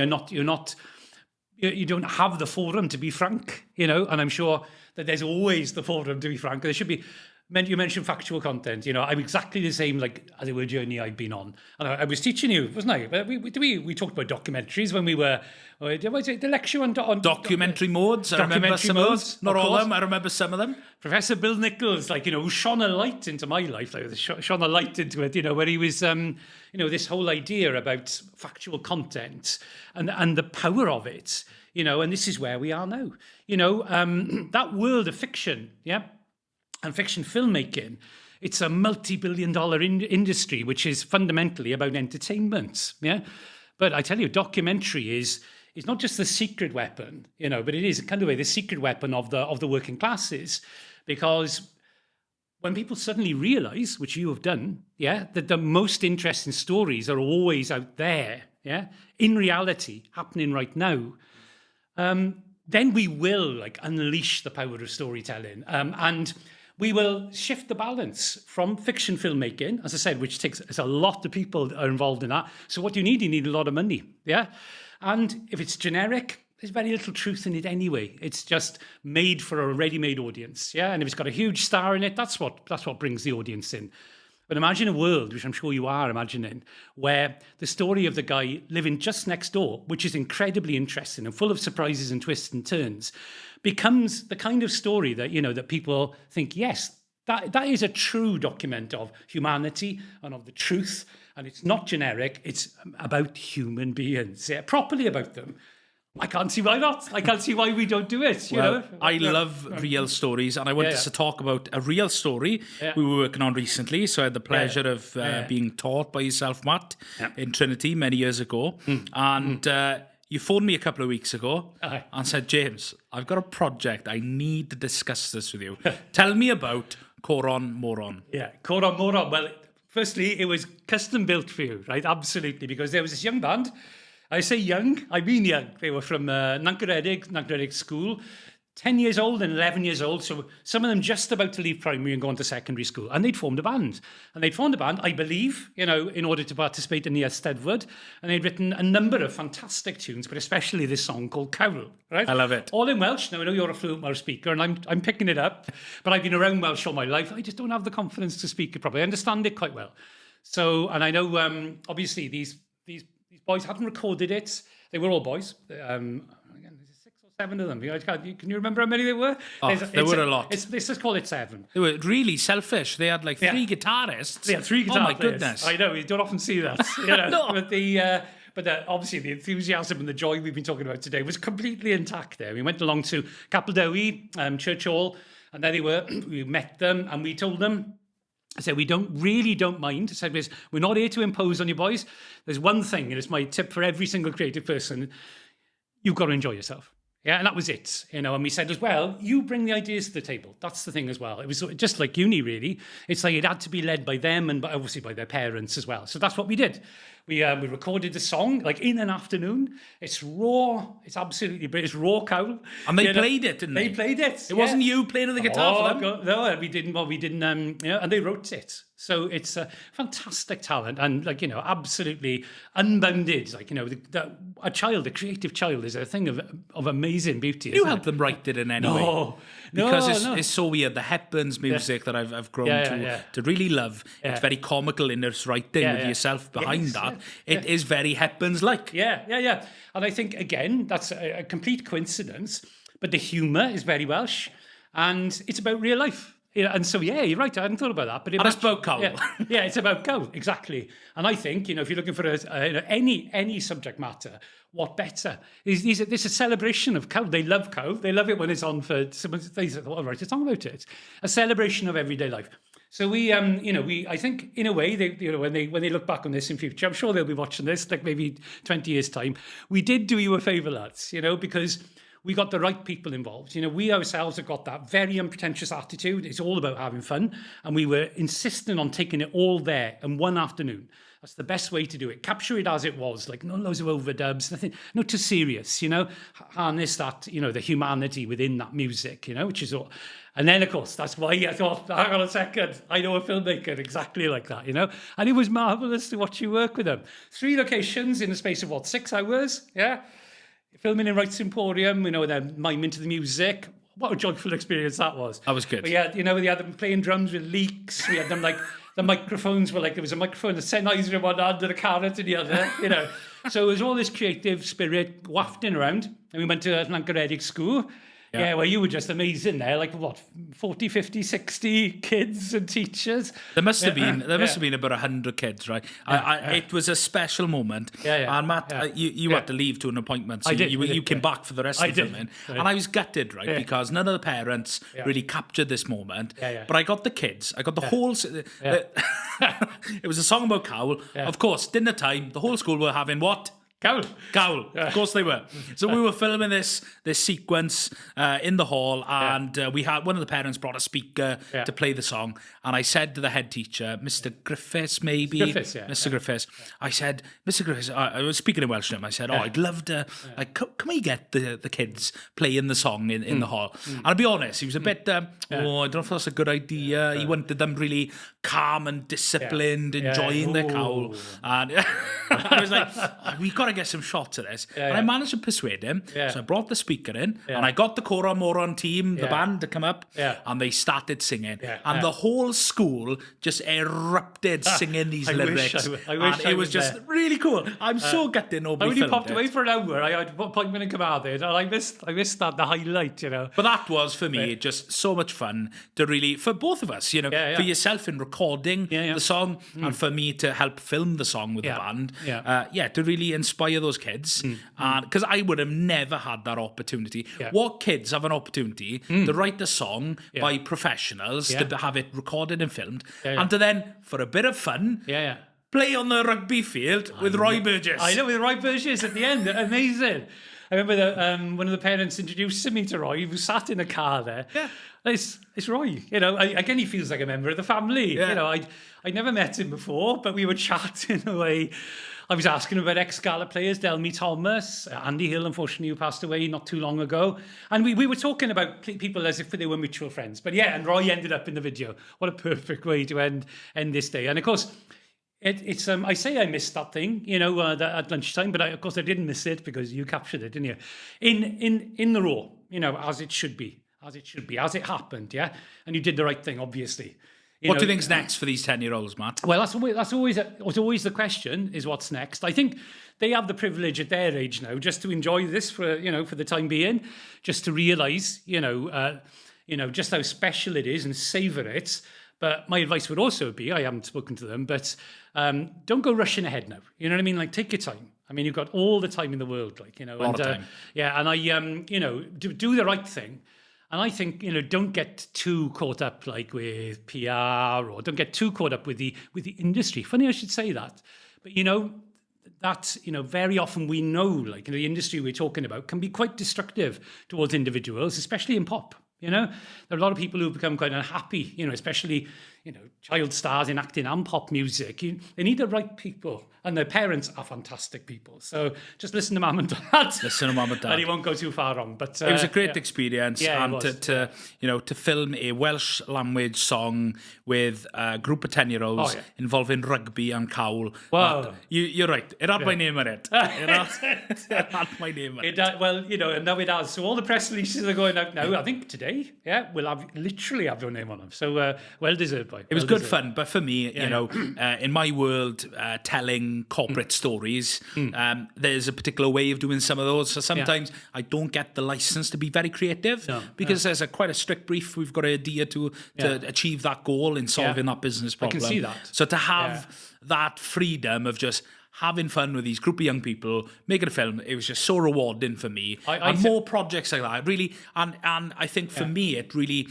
[SPEAKER 2] you don't have the forum to be frank, and I'm sure that there's always the forum to be frank. There should be. You mentioned factual content. I'm exactly the same, as it were, journey I've been on. And I was teaching you, wasn't I? We talked about documentaries when we were. Was it the lecture on
[SPEAKER 3] documentary modes? I remember some of those. Not all of them. I remember some of them.
[SPEAKER 2] Professor Bill Nichols, who shone a light into my life, shone a light into it. Where he was, this whole idea about factual content and the power of it. And this is where we are now. That world of fiction, and fiction filmmaking, it's a multi-billion-dollar industry, which is fundamentally about entertainment. Yeah, but I tell you, documentary is is not just the secret weapon, but it is kind of the secret weapon of the working classes, because when people suddenly realise, which you have done, that the most interesting stories are always out there, in reality, happening right now, then we will unleash the power of storytelling, and we will shift the balance from fiction filmmaking, as I said, which takes a lot of people are involved in that. So what do you need? You need a lot of money, And if it's generic, there's very little truth in it anyway. It's just made for a ready-made audience, And if it's got a huge star in it, that's what brings the audience in. But imagine a world, which I'm sure you are imagining, where the story of the guy living just next door, which is incredibly interesting and full of surprises and twists and turns, becomes the kind of story that, that people think, yes, that is a true document of humanity and of the truth. And it's not generic. It's about human beings, properly about them. I can't see why not. I can't see why we don't do it,
[SPEAKER 3] I love real stories, and I wanted to talk about a real story we were working on recently. So I had the pleasure of being taught by yourself, Matt, in Trinity many years ago. And you phoned me a couple of weeks ago and said, James, I've got a project. I need to discuss this with you. Tell me about Coron Moron.
[SPEAKER 2] Yeah, Coron Moron. Well, firstly, it was custom built for you, right? Absolutely, because there was this young band. I say young, I mean young. They were from Nantgaredig School, 10 years old and 11 years old. So some of them just about to leave primary and go on to secondary school. And they'd formed a band. And they'd formed a band, I believe, in order to participate in the Eisteddfod. And they'd written a number of fantastic tunes, but especially this song called Cawl, right?
[SPEAKER 3] I love it.
[SPEAKER 2] All in Welsh. Now, I know you're a fluent Welsh speaker, and I'm picking it up. But I've been around Welsh all my life. I just don't have the confidence to speak it properly. I understand it quite well. So, and I know, obviously, these boys hadn't recorded it. They were all boys. Again, there's 6 or 7 of them. Can you remember how many there were?
[SPEAKER 3] Oh, there were a lot.
[SPEAKER 2] Let's just call it 7.
[SPEAKER 3] They were really selfish. They had 3 guitarists.
[SPEAKER 2] They had 3 guitar players.
[SPEAKER 3] Oh, my goodness.
[SPEAKER 2] I know, you don't often see that. No. But obviously the enthusiasm and the joy we've been talking about today was completely intact there. We went along to Capel Dewi, Church Hall, and there they were. We met them and we told them, I said, we don't mind. I said, we're not here to impose on you boys. There's one thing, and it's my tip for every single creative person. You've got to enjoy yourself. And that was it. And we said as well, you bring the ideas to the table. That's the thing as well. It was just like uni, really. It's like it had to be led by them and obviously by their parents as well. So that's what we did. We recorded the song in an afternoon. It's raw. It's absolutely brilliant. It's raw Cawl.
[SPEAKER 3] And they played it, didn't they?
[SPEAKER 2] They played it.
[SPEAKER 3] It wasn't you playing the guitar for them.
[SPEAKER 2] God, no, we didn't. Well, we didn't. And they wrote it. So it's a fantastic talent and absolutely unbounded. A creative child is a thing of amazing beauty.
[SPEAKER 3] You helped them write it in any way. Because it's so weird. The Hepburn's music that I've grown to really love. Yeah. It's very comical in its writing with yourself behind that. It is very Hepburn's-like.
[SPEAKER 2] Yeah. And I think, again, that's a complete coincidence. But the humour is very Welsh. And it's about real life. And so, you're right. I hadn't thought about that. But
[SPEAKER 3] it's about Cawl.
[SPEAKER 2] Yeah, it's about Cawl, exactly. And I think, if you're looking for any subject matter, what better? This is a celebration of Cawl. They love Cawl. They love it when it's on for someone. They say, "I'll write a song about it." A celebration of everyday life. So I think in a way, when they look back on this in future, I'm sure they'll be watching this, maybe 20 years time. We did do you a favour, lads, because we got the right people involved. We ourselves have got that very unpretentious attitude. It's all about having fun. And we were insisting on taking it all there in one afternoon. That's the best way to do it. Capture it as it was, no loads of overdubs, nothing, not too serious, harness that, the humanity within that music, which is all. And then, of course, that's why I thought, hang on a second, I know a filmmaker exactly like that, And it was marvellous to watch you work with them. 3 locations in the space of, 6 hours, filming in Wright's Emporium, then miming to the music. What a joyful experience that was.
[SPEAKER 3] That was good.
[SPEAKER 2] We had, we had them playing drums with leaks. We had them the microphones were there was a microphone, a Sennheiser in one hand and a carrot in the other, So it was all this creative spirit wafting around. And we went to Nantgaredig School. Yeah, well, you were just amazing there. 40, 50, 60 kids and teachers.
[SPEAKER 3] There must have been about 100 kids, right? It was a special moment. And Matt, you had to leave to an appointment, so you came back for the rest of the filming. Right. And I was gutted, right, because none of the parents really captured this moment. But I got the kids. I got the whole. It was a song about Cawl. Of course, dinner time. The whole school were having what?
[SPEAKER 2] Cawl.
[SPEAKER 3] Of course they were. So we were filming this sequence in the hall, and we had one of the parents brought a speaker to play the song, and I said to the head teacher, Mr. Griffiths, maybe, Mr. Griffiths. I said, Mr. Griffiths, I was speaking in Welsh to him. I said, I'd love to, like, can we get the kids playing the song in the hall? And I'll be honest, he was a bit, I don't know if that's a good idea. He wanted them really calm and disciplined, enjoying their cowl, and I was like, we've got to get some shots of this. And I managed to persuade him. So I brought the speaker in, and I got the Coron Moron team, the band, to come up, and they started singing. And the whole school just erupted singing these lyrics.
[SPEAKER 2] I wish
[SPEAKER 3] it was just really cool. I'm so gutted nobody
[SPEAKER 2] when you popped
[SPEAKER 3] it.
[SPEAKER 2] away for an hour, I had appointment in Carmarthen, and I missed that, the highlight, you know.
[SPEAKER 3] But that was, for me, just so much fun to really, for both of us, you know, for yourself in recording the song, and for me to help film the song with the band. To really inspire those kids. Because I would have never had that opportunity. What kids have an opportunity to write a song by professionals, to have it recorded and filmed, and to then, for a bit of fun, play on the rugby field with Roy Burgess.
[SPEAKER 2] I know, with Roy Burgess at the end. Amazing. I remember that one of the parents introduced me to Roy. He was sat in a car there. It's Roy. You know, again, he feels like a member of the family. You know, I'd never met him before, but we were chatting away. I was asking about ex-Scarlet players, Delmy Thomas, Andy Hill, unfortunately, who passed away not too long ago. And we were talking about people as if they were mutual friends. But and Roy ended up in the video. What a perfect way to end this day. And of course, it's I say I missed that thing, you know, at lunchtime, but of course I didn't miss it because you captured it, didn't you? In the raw, you know, as it should be, as it happened, And you did the right thing, obviously.
[SPEAKER 3] What do you think's next for these 10-year-olds, Matt?
[SPEAKER 2] Well, that's always the question, is what's next. I think they have the privilege at their age now just to enjoy this for the time being, just to realise, just how special it is and savour it. But my advice would also be, I haven't spoken to them, but don't go rushing ahead now. You know what I mean? Like, take your time. I mean, you've got all the time in the world, like, you know.
[SPEAKER 3] A lot of time.
[SPEAKER 2] And I, do the right thing. And I think, don't get too caught up like with PR, or don't get too caught up with the industry. Funny I should say that. But, that's, very often we know, like, the industry we're talking about can be quite destructive towards individuals, especially in pop. There are a lot of people who become quite unhappy, especially, child stars in acting and pop music. They need the right people, and their parents are fantastic people. So just listen to Mum and Dad.
[SPEAKER 3] Listen to Mum and Dad.
[SPEAKER 2] And you won't go too far wrong. But
[SPEAKER 3] it was a great experience, and
[SPEAKER 2] it was.
[SPEAKER 3] to film a Welsh language song with a group of 10-year-olds involving rugby and cowl.
[SPEAKER 2] Wow.
[SPEAKER 3] You're right. It had my name on it. It had my name on it.
[SPEAKER 2] And now it has. So all the press releases are going out now. I think today, we'll literally have your name on them. So well deserved, boy.
[SPEAKER 3] It was good fun, but for me, in my world, telling corporate stories, there's a particular way of doing some of those. So sometimes I don't get the license to be very creative because there's quite a strict brief we've got to adhere to achieve that goal in solving that business problem.
[SPEAKER 2] I can see that.
[SPEAKER 3] So to have that freedom of just having fun with these group of young people, making a film, it was just so rewarding for me. More projects like that, really, and I think for me, it really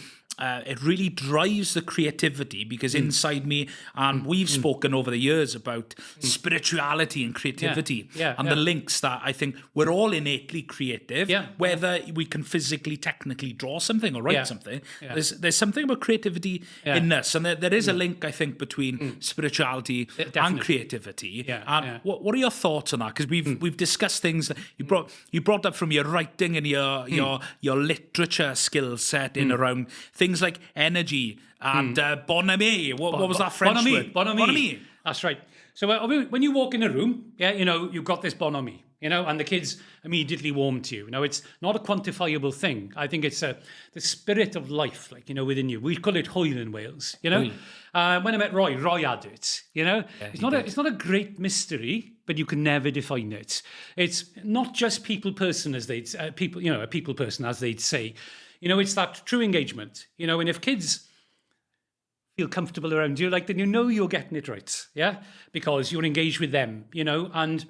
[SPEAKER 3] drives the creativity, because inside me, and we've spoken over the years about spirituality and creativity and the links that I think we're all innately creative, whether we can physically, technically draw something or write something. There's something about creativity in us, and there is a link, I think, between spirituality and creativity. And what are your thoughts on that? Because we've discussed things that you brought up from your writing and your literature skill set in around things like energy and bonhomie. What was that French word?
[SPEAKER 2] Bonhomie. That's right. So when you walk in a room, you've got this bonhomie, and the kids immediately warm to you. Now, it's not a quantifiable thing. I think it's the spirit of life, like, within you. We call it hwyl in Wales, When I met Roy had it, It's not a great mystery, but you can never define it. It's not just a people person, as they'd say. It's that true engagement, and if kids feel comfortable around you, then you're getting it right, because you're engaged with them, and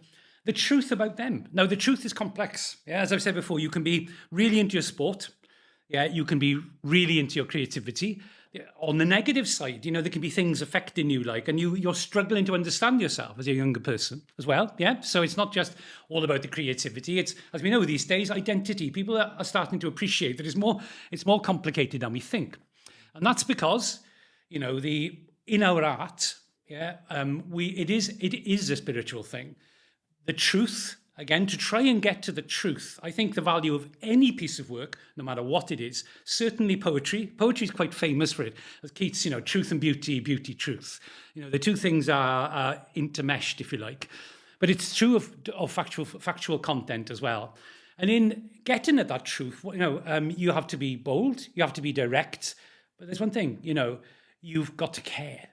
[SPEAKER 2] the truth about them. Now, the truth is complex, as I've said before. You can be really into your sport, you can be really into your creativity, on the negative side, there can be things affecting you, and you're struggling to understand yourself as a younger person as well. Yeah. So it's not just all about the creativity. It's, as we know these days, identity. People are starting to appreciate that it's more complicated than we think. And that's because, in our art, it is a spiritual thing. The truth, again, to try and get to the truth, I think the value of any piece of work, no matter what it is, certainly poetry. Poetry is quite famous for it. As Keats, truth and beauty, beauty, truth. The two things are intermeshed, if you like. But it's true of factual content as well. And in getting at that truth, you have to be bold, you have to be direct. But there's one thing, you've got to care.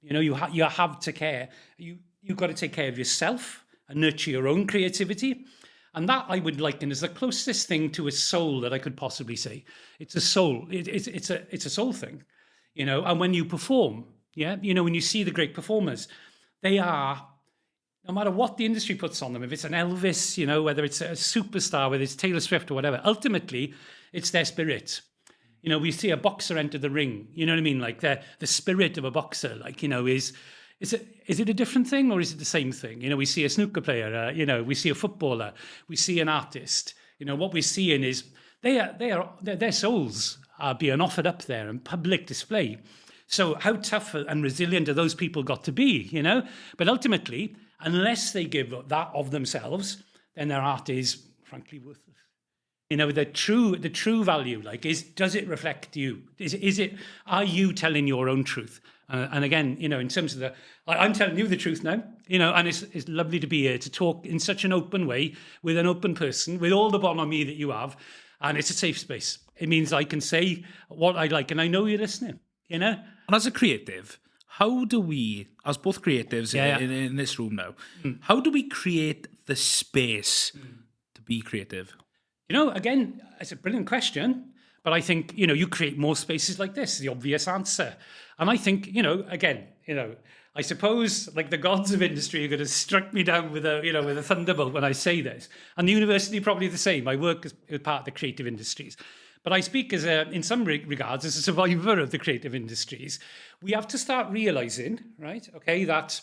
[SPEAKER 2] You have to care. You've got to take care of yourself and nurture your own creativity. And that I would liken as the closest thing to a soul that I could possibly say. It's a soul. It's a soul thing, And when you perform, when you see the great performers, they are, no matter what the industry puts on them, if it's an Elvis, whether it's a superstar, whether it's Taylor Swift or whatever, ultimately it's their spirit. We see a boxer enter the ring, you know what I mean? Like the spirit of a boxer, is it a different thing or is it the same thing? We see a snooker player, we see a footballer, we see an artist. What we're seeing is their souls are being offered up there in public display. So how tough and resilient are those people got to be, But ultimately, unless they give that of themselves, then their art is frankly worthless. The true value, does it reflect you? Are you telling your own truth? And again, in terms of I'm telling you the truth now, and it's lovely to be here to talk in such an open way with an open person, with all the bonhomie that you have. And it's a safe space. It means I can say what I like, and I know you're listening, And
[SPEAKER 3] as a creative, how do we, as both creatives in this room now, how do we create the space to be creative?
[SPEAKER 2] Again, it's a brilliant question, but I think, you create more spaces like this, the obvious answer. And I think, again, I suppose the gods of industry are going to strike me down with a thunderbolt when I say this. And the university probably the same. I work as part of the creative industries. But I speak in some regards, as a survivor of the creative industries. We have to start realizing, right, that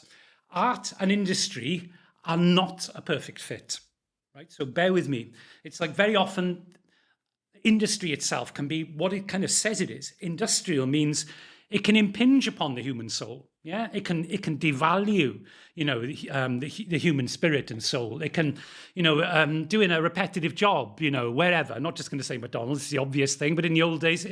[SPEAKER 2] art and industry are not a perfect fit. Right? So bear with me. It's very often industry itself can be what it kind of says it is. Industrial means it can impinge upon the human soul. Yeah, it can devalue, the human spirit and soul. It can, doing a repetitive job, wherever. I'm not just going to say McDonald's, it's the obvious thing, but in the old days,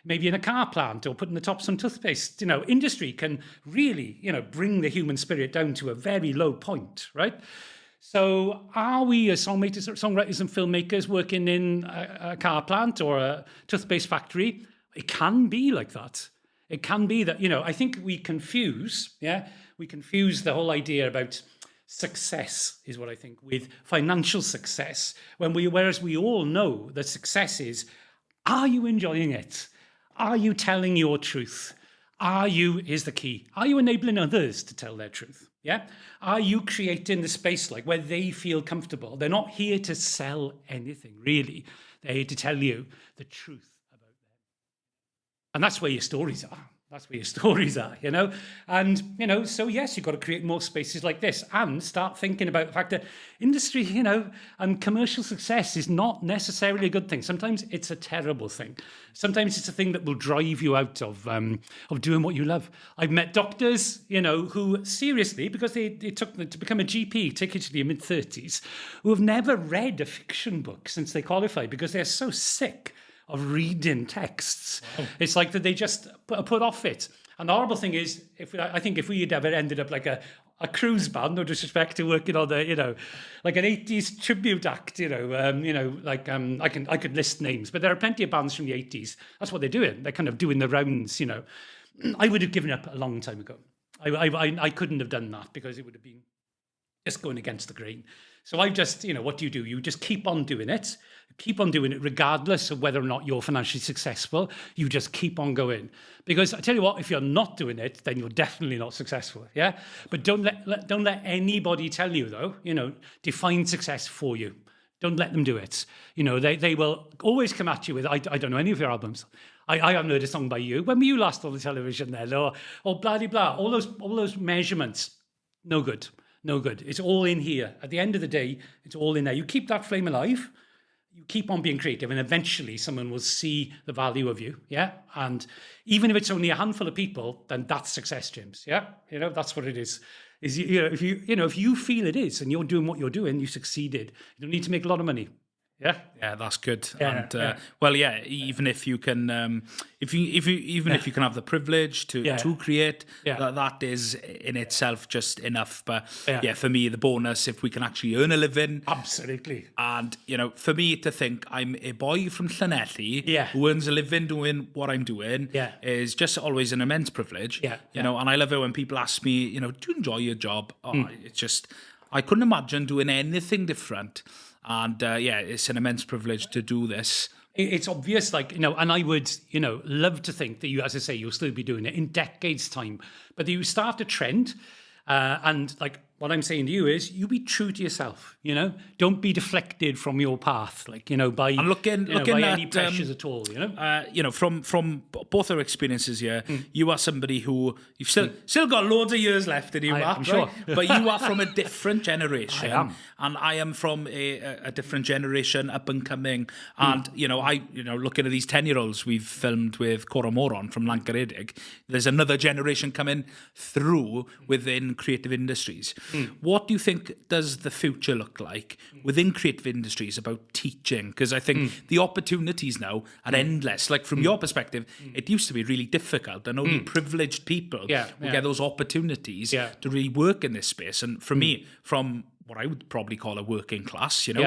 [SPEAKER 2] maybe in a car plant or putting the tops on toothpaste. Industry can really, bring the human spirit down to a very low point, right? So are we as songwriters and filmmakers working in a car plant or a toothpaste factory? It can be like that. It can be that, I think we confuse the whole idea about success is what I think with financial success, whereas we all know that success is, are you enjoying it? Are you telling your truth? Here's the key, are you enabling others to tell their truth? Yeah? Are you creating the space where they feel comfortable? They're not here to sell anything, really. They're here to tell you the truth about them. And that's where your stories are. That's where your stories are, And, so yes, you've got to create more spaces like this and start thinking about the fact that industry, and commercial success is not necessarily a good thing. Sometimes it's a terrible thing. Sometimes it's a thing that will drive you out of doing what you love. I've met doctors, who seriously, because they took to become a GP, take it to their mid-30s, who have never read a fiction book since they qualified because they're so sick of reading texts. Wow. It's like that they just put off it. And the horrible thing is, I think if we had ever ended up like a cruise band, no disrespect to working on like an 80s tribute act, I could list names, but there are plenty of bands from the 80s. That's what they're doing. They're kind of doing the rounds, I would have given up a long time ago. I couldn't have done that because it would have been just going against the grain. So I've just, what do? You just keep on doing it. Keep on doing it regardless of whether or not you're financially successful. You just keep on going. Because I tell you what, if you're not doing it, then you're definitely not successful. Yeah. But don't let anybody tell you, though, define success for you. Don't let them do it. You know, they will always come at you with, I don't know any of your albums. I haven't heard a song by you. When were you last on the television then? Or blah, blah, blah. All those measurements, no good. No good. It's all in here. At the end of the day, it's all in there. You keep that flame alive, you keep on being creative, and eventually someone will see the value of you, yeah? And even if it's only a handful of people, then that's success, James, yeah? You know, that's what it is. If you feel it is, and you're doing what you're doing, you succeeded. You don't need to make a lot of money. Yeah,
[SPEAKER 3] that's good.
[SPEAKER 2] Yeah,
[SPEAKER 3] and well, yeah, even if you can, if you can have the privilege to create, that is in itself just enough. But for me, the bonus, if we can actually earn a living,
[SPEAKER 2] absolutely.
[SPEAKER 3] And for me to think I'm a boy from Llanelli who earns a living doing what I'm doing is just always an immense privilege. You know, and I love it when people ask me, do you enjoy your job? It's just, I couldn't imagine doing anything different. And it's an immense privilege to do this.
[SPEAKER 2] It's obvious, and I would, love to think that you, as I say, you'll still be doing it in decades' time. But you start a trend, and what I'm saying to you is, you be true to yourself. Don't be deflected from your path, by
[SPEAKER 3] looking
[SPEAKER 2] by
[SPEAKER 3] at
[SPEAKER 2] any pressures at all.
[SPEAKER 3] From both our experiences here, you are somebody who you've still got loads of years left in you, Mark,
[SPEAKER 2] I'm sure.
[SPEAKER 3] But you are from a different generation.
[SPEAKER 2] I am.
[SPEAKER 3] And I am from a different generation, up and coming. And looking at these 10-year-olds we've filmed with Coron Moron from Lancaredig, there's another generation coming through within creative industries. What do you think does the future look like within creative industries about teaching? Because I think the opportunities now are endless. From your perspective, it used to be really difficult, and only privileged people would get those opportunities to really work in this space. And for me, from what I would probably call a working class, I've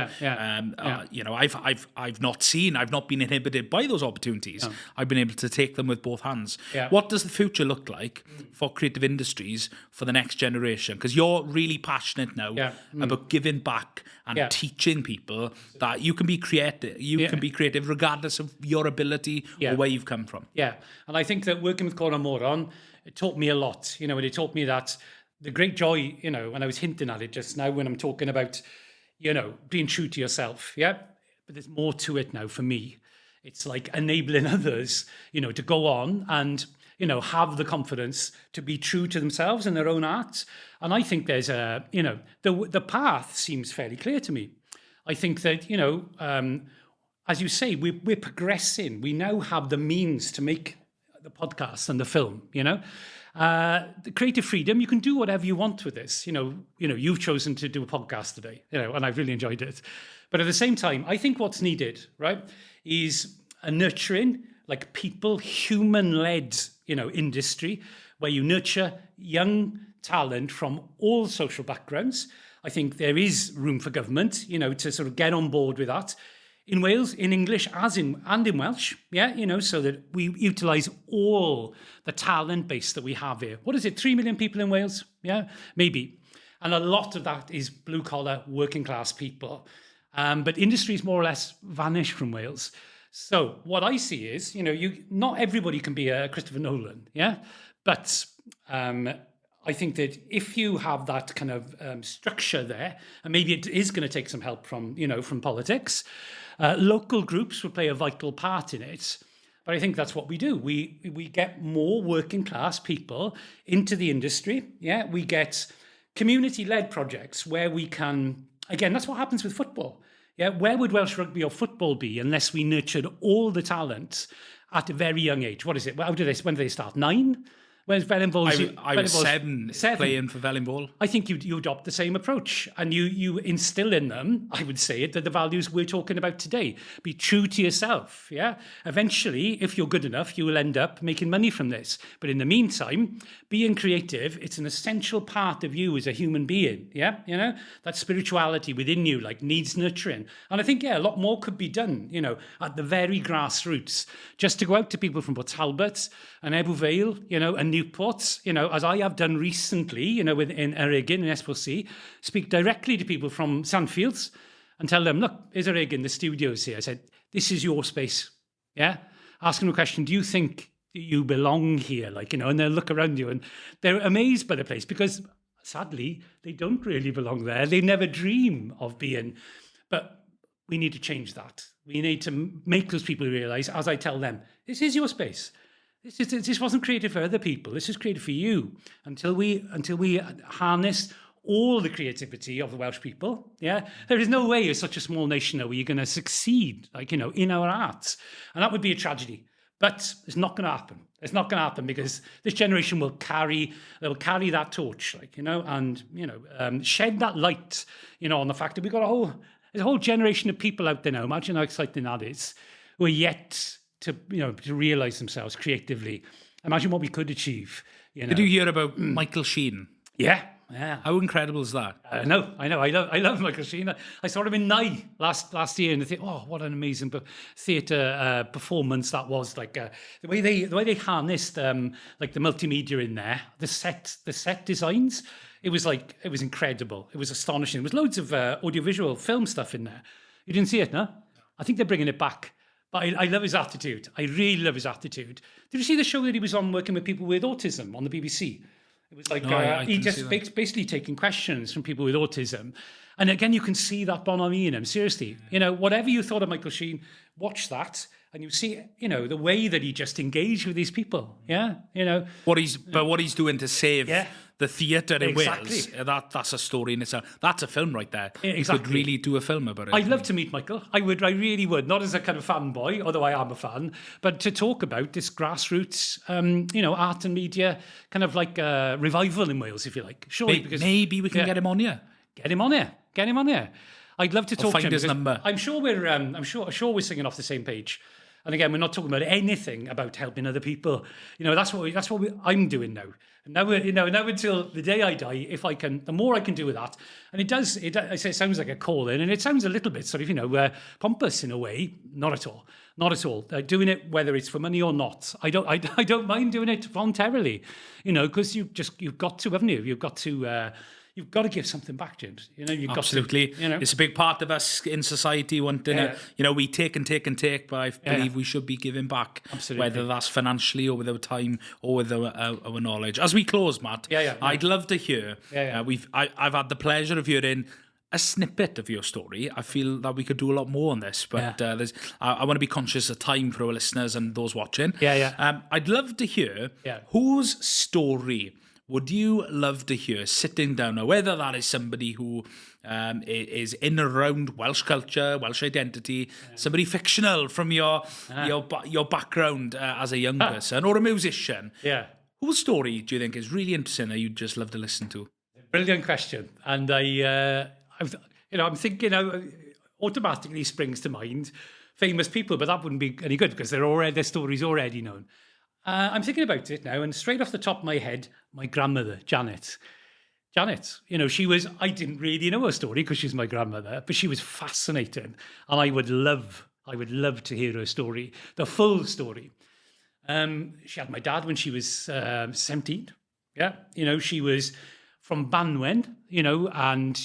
[SPEAKER 3] not been inhibited by those opportunities. No. I've been able to take them with both hands. What does the future look like for creative industries for the next generation? Because you're really passionate now about giving back and teaching people that you can be creative. You can be creative regardless of your ability or where you've come from.
[SPEAKER 2] Yeah, and I think that working with Coron Moron, it taught me a lot. And it taught me that the great joy, when I was hinting at it just now, when I'm talking about, being true to yourself, but there's more to it now for me. It's like enabling others, to go on and, have the confidence to be true to themselves and their own art. And I think there's the path seems fairly clear to me. I think that, as you say, we're progressing. We now have the means to make the podcast and the film, the creative freedom, you can do whatever you want with this. You've chosen to do a podcast today, and I've really enjoyed it. But at the same time, I think what's needed, right, is a nurturing, people, human-led, industry where you nurture young talent from all social backgrounds. I think there is room for government, to sort of get on board with that. In Wales, in English and in Welsh, so that we utilise all the talent base that we have here. What is it, 3 million people in Wales? Yeah, maybe. And a lot of that is blue-collar, working-class people. But industries more or less vanish from Wales. So what I see is, not everybody can be a Christopher Nolan, but I think that if you have that kind of structure there, and maybe it is going to take some help from politics, local groups will play a vital part in it. But I think that's what we do. We get more working class people into the industry. Yeah, we get community-led projects where we can, again, that's what happens with football. Yeah, where would Welsh rugby or football be unless we nurtured all the talent at a very young age? What is it? When do they start? 9? Whereas
[SPEAKER 3] I was 7 playing for Wellingball.
[SPEAKER 2] I think you adopt the same approach and you instill in them, I would say it, that the values we're talking about today. Be true to yourself, yeah? Eventually, if you're good enough, you will end up making money from this. But in the meantime, being creative, it's an essential part of you as a human being, yeah? That spirituality within you, needs nurturing. And I think, a lot more could be done, at the very grassroots. Just to go out to people from Port Talbot and Ebbw Vale, and Newport, as I have done recently, in Eregin and Esposy, speak directly to people from Sandfields and tell them, look, here's Eregin, the studio's here. I said, this is your space, yeah? Ask them a question, do you think you belong here? And they'll look around you and they're amazed by the place because, sadly, they don't really belong there. They never dream of being. But we need to change that. We need to make those people realise, as I tell them, this is your space. This wasn't created for other people. This is created for you. Until we harness all the creativity of the Welsh people, there is no way, as such a small nation, where you're going to succeed, in our arts, and that would be a tragedy. But it's not going to happen. It's not going to happen because this generation will carry that torch, and shed that light, on the fact that we've got there's a whole generation of people out there now. Imagine how exciting that is. Who are yet to realise themselves creatively. Imagine what we could achieve.
[SPEAKER 3] Did you hear about Michael Sheen?
[SPEAKER 2] Yeah.
[SPEAKER 3] How incredible is that?
[SPEAKER 2] I know. I love Michael Sheen. I saw him in Nye last year, and I think, oh, what an amazing theatre performance that was. Like the way they harnessed the multimedia in there, the set designs. It was incredible. It was astonishing. There was loads of audiovisual film stuff in there. You didn't see it, no? I think they're bringing it back. But I love his attitude. I really love his attitude. Did you see the show that he was on working with people with autism on the BBC? It was he just basically taking questions from people with autism. And again, you can see that bonhomie in him, seriously. Whatever you thought of Michael Sheen, watch that. And you see, the way that he just engaged with these people. Yeah,
[SPEAKER 3] what he's doing to save the theatre in Wales. That's a story in itself. That's a film right there.
[SPEAKER 2] Exactly.
[SPEAKER 3] You could really do a film about it.
[SPEAKER 2] I'd love to meet Michael. I really would. Not as a kind of fanboy, although I am a fan, but to talk about this grassroots, art and media kind of revival in Wales, if you like. Surely, because
[SPEAKER 3] maybe we can get him on here.
[SPEAKER 2] Get him on here. I'd love to talk to him.
[SPEAKER 3] Find his number.
[SPEAKER 2] I'm sure we're singing off the same page. And again, we're not talking about anything about helping other people. That's what I'm doing now. And now until the day I die, if I can, the more I can do with that. And I say it sounds like a call-in, and it sounds a little bit sort of, pompous in a way. Not at all. Doing it, whether it's for money or not. I don't mind doing it voluntarily, because you've got to, haven't you? You've got to give something back, James. You've
[SPEAKER 3] Absolutely.
[SPEAKER 2] got to,
[SPEAKER 3] It's a big part of us in society wanting to, we take and take and take, but I believe we should be giving back.
[SPEAKER 2] Absolutely.
[SPEAKER 3] Whether that's financially or with our time or with our knowledge. As we close, Matt, I'd love to hear, I've had the pleasure of hearing a snippet of your story. I feel that we could do a lot more on this, but I want to be conscious of time for our listeners and those watching. I'd love to hear whose story would you love to hear sitting down, now, whether that is somebody who is in and around Welsh culture, Welsh identity, somebody fictional from your background as a young person, or a musician. Whose story do you think is really interesting that you'd just love to listen to?
[SPEAKER 2] Brilliant question. And I'm thinking, automatically springs to mind famous people, but that wouldn't be any good because their story's already known. I'm thinking about it now, and straight off the top of my head, my grandmother, Janet, I didn't really know her story because she's my grandmother, but she was fascinating. And I would love to hear her story, the full story. She had my dad when she was 17. She was from Banwen, and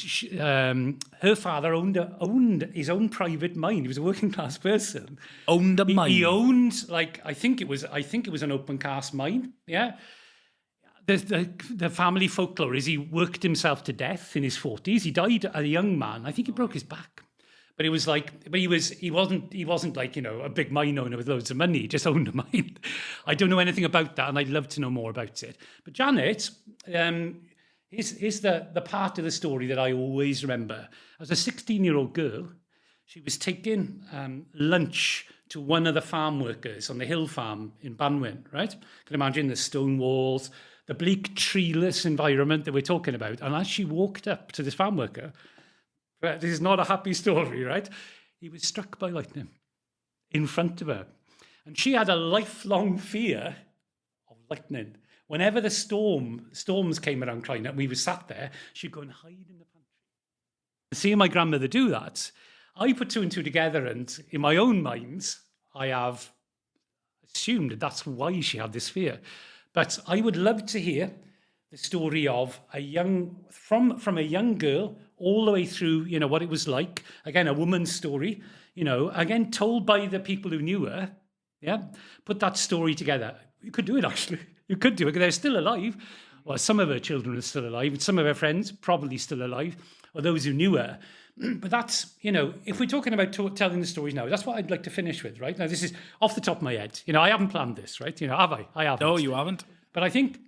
[SPEAKER 2] her father owned his own private mine. He was a working class person.
[SPEAKER 3] Owned a mine.
[SPEAKER 2] He owned I think it was an open cast mine. Yeah. The family folklore is he worked himself to death in his 40s. He died a young man. I think he broke his back. But he wasn't like, a big mine owner with loads of money. He just owned a mine. I don't know anything about that, and I'd love to know more about it. But Janet, is the part of the story that I always remember. As a 16-year-old girl, she was taking lunch to one of the farm workers on the hill farm in Banwen, right? You can imagine the stone walls, the bleak, treeless environment that we're talking about. And as she walked up to this farm worker, this is not a happy story, right? He was struck by lightning in front of her. And she had a lifelong fear of lightning. Whenever the storms came around Clynach, and we were sat there, she'd go and hide in the pantry. Seeing my grandmother do that, I put two and two together, and in my own mind, I have assumed that that's why she had this fear. But I would love to hear the story of from a young girl all the way through, what it was like. Again, a woman's story, again, told by the people who knew her. Yeah. Put that story together. You could do it, actually. You could do it because they're still alive. Well, some of her children are still alive. Some of her friends probably still alive, or those who knew her. But that's, if we're talking about telling the stories now, that's what I'd like to finish with, right? Now, this is off the top of my head. I haven't planned this, right? Have I? I haven't.
[SPEAKER 3] No, you haven't.
[SPEAKER 2] But I think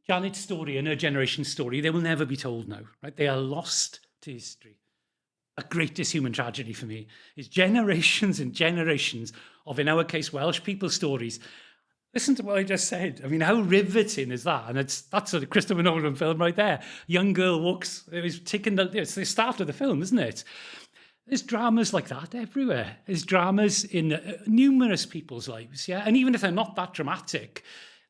[SPEAKER 2] Janet's story and her generation's story, they will never be told now, right? They are lost to history. A greatest human tragedy for me is generations and generations of, in our case, Welsh people's stories. Listen to what I just said. I mean, how riveting is that? And that's a Christopher Nolan film right there. Young girl walks, it's the start of the film, isn't it? There's dramas like that everywhere. There's dramas in numerous people's lives, yeah? And even if they're not that dramatic,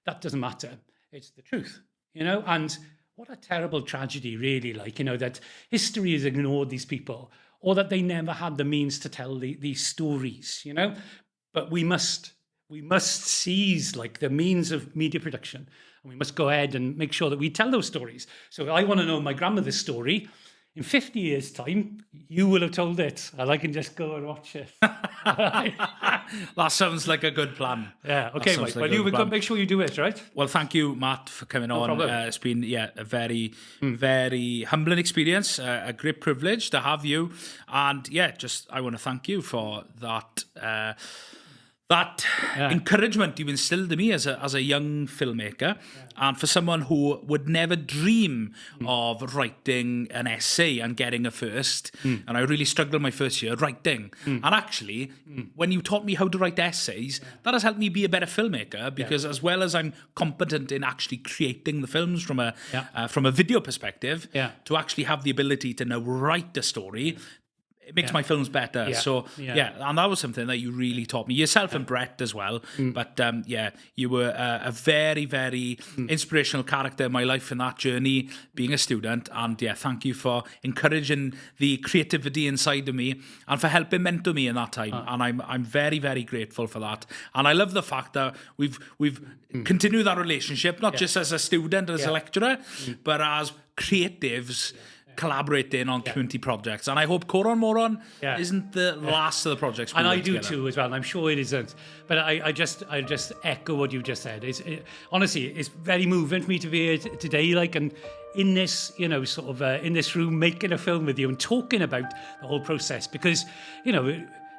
[SPEAKER 2] that doesn't matter. It's the truth, And what a terrible tragedy, really, that history has ignored these people, or that they never had the means to tell these stories, But we must seize the means of media production, and we must go ahead and make sure that we tell those stories. So I want to know my grandmother's story. In 50 years' time, you will have told it, and I can just go and watch it.
[SPEAKER 3] That sounds like a good plan.
[SPEAKER 2] Yeah, okay, Mike. Well, you will make sure you do it, right?
[SPEAKER 3] Well, thank you, Matt, for coming on. It's been, a very, very humbling experience, a great privilege to have you. And, I want to thank you for that encouragement you've instilled in me as a young filmmaker, and for someone who would never dream of writing an essay and getting a first. And I really struggled my first year writing. And actually, when you taught me how to write essays, that has helped me be a better filmmaker, because as well as I'm competent in actually creating the films from a video perspective, to actually have the ability to now write a story, it makes my films better. Yeah. So, and that was something that you really taught me. Yourself and Brett as well. But, you were a very, very inspirational character in my life in that journey, being a student. And, thank you for encouraging the creativity inside of me and for helping mentor me in that time. And I'm very, very grateful for that. And I love the fact that we've continued that relationship, not just as a student, as a lecturer, but as creatives, collaborating on community projects. And I hope Coron Moron isn't the last of the projects we
[SPEAKER 2] and I
[SPEAKER 3] work
[SPEAKER 2] do
[SPEAKER 3] together.
[SPEAKER 2] too as well, and I'm sure it isn't. But I just echo what you just said. Honestly, it's very moving for me to be here today, and in this, in this room, making a film with you and talking about the whole process, because,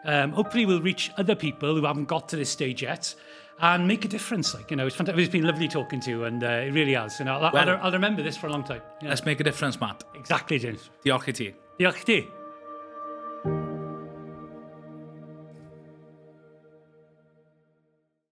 [SPEAKER 2] hopefully we'll reach other people who haven't got to this stage yet, and make a difference. It's fantastic. It's been lovely talking to you, and it really has. I'll remember this for a long time.
[SPEAKER 3] Let's make a difference, Matt.
[SPEAKER 2] Exactly, James.
[SPEAKER 3] Diolch i ti.
[SPEAKER 2] Diolch i ti.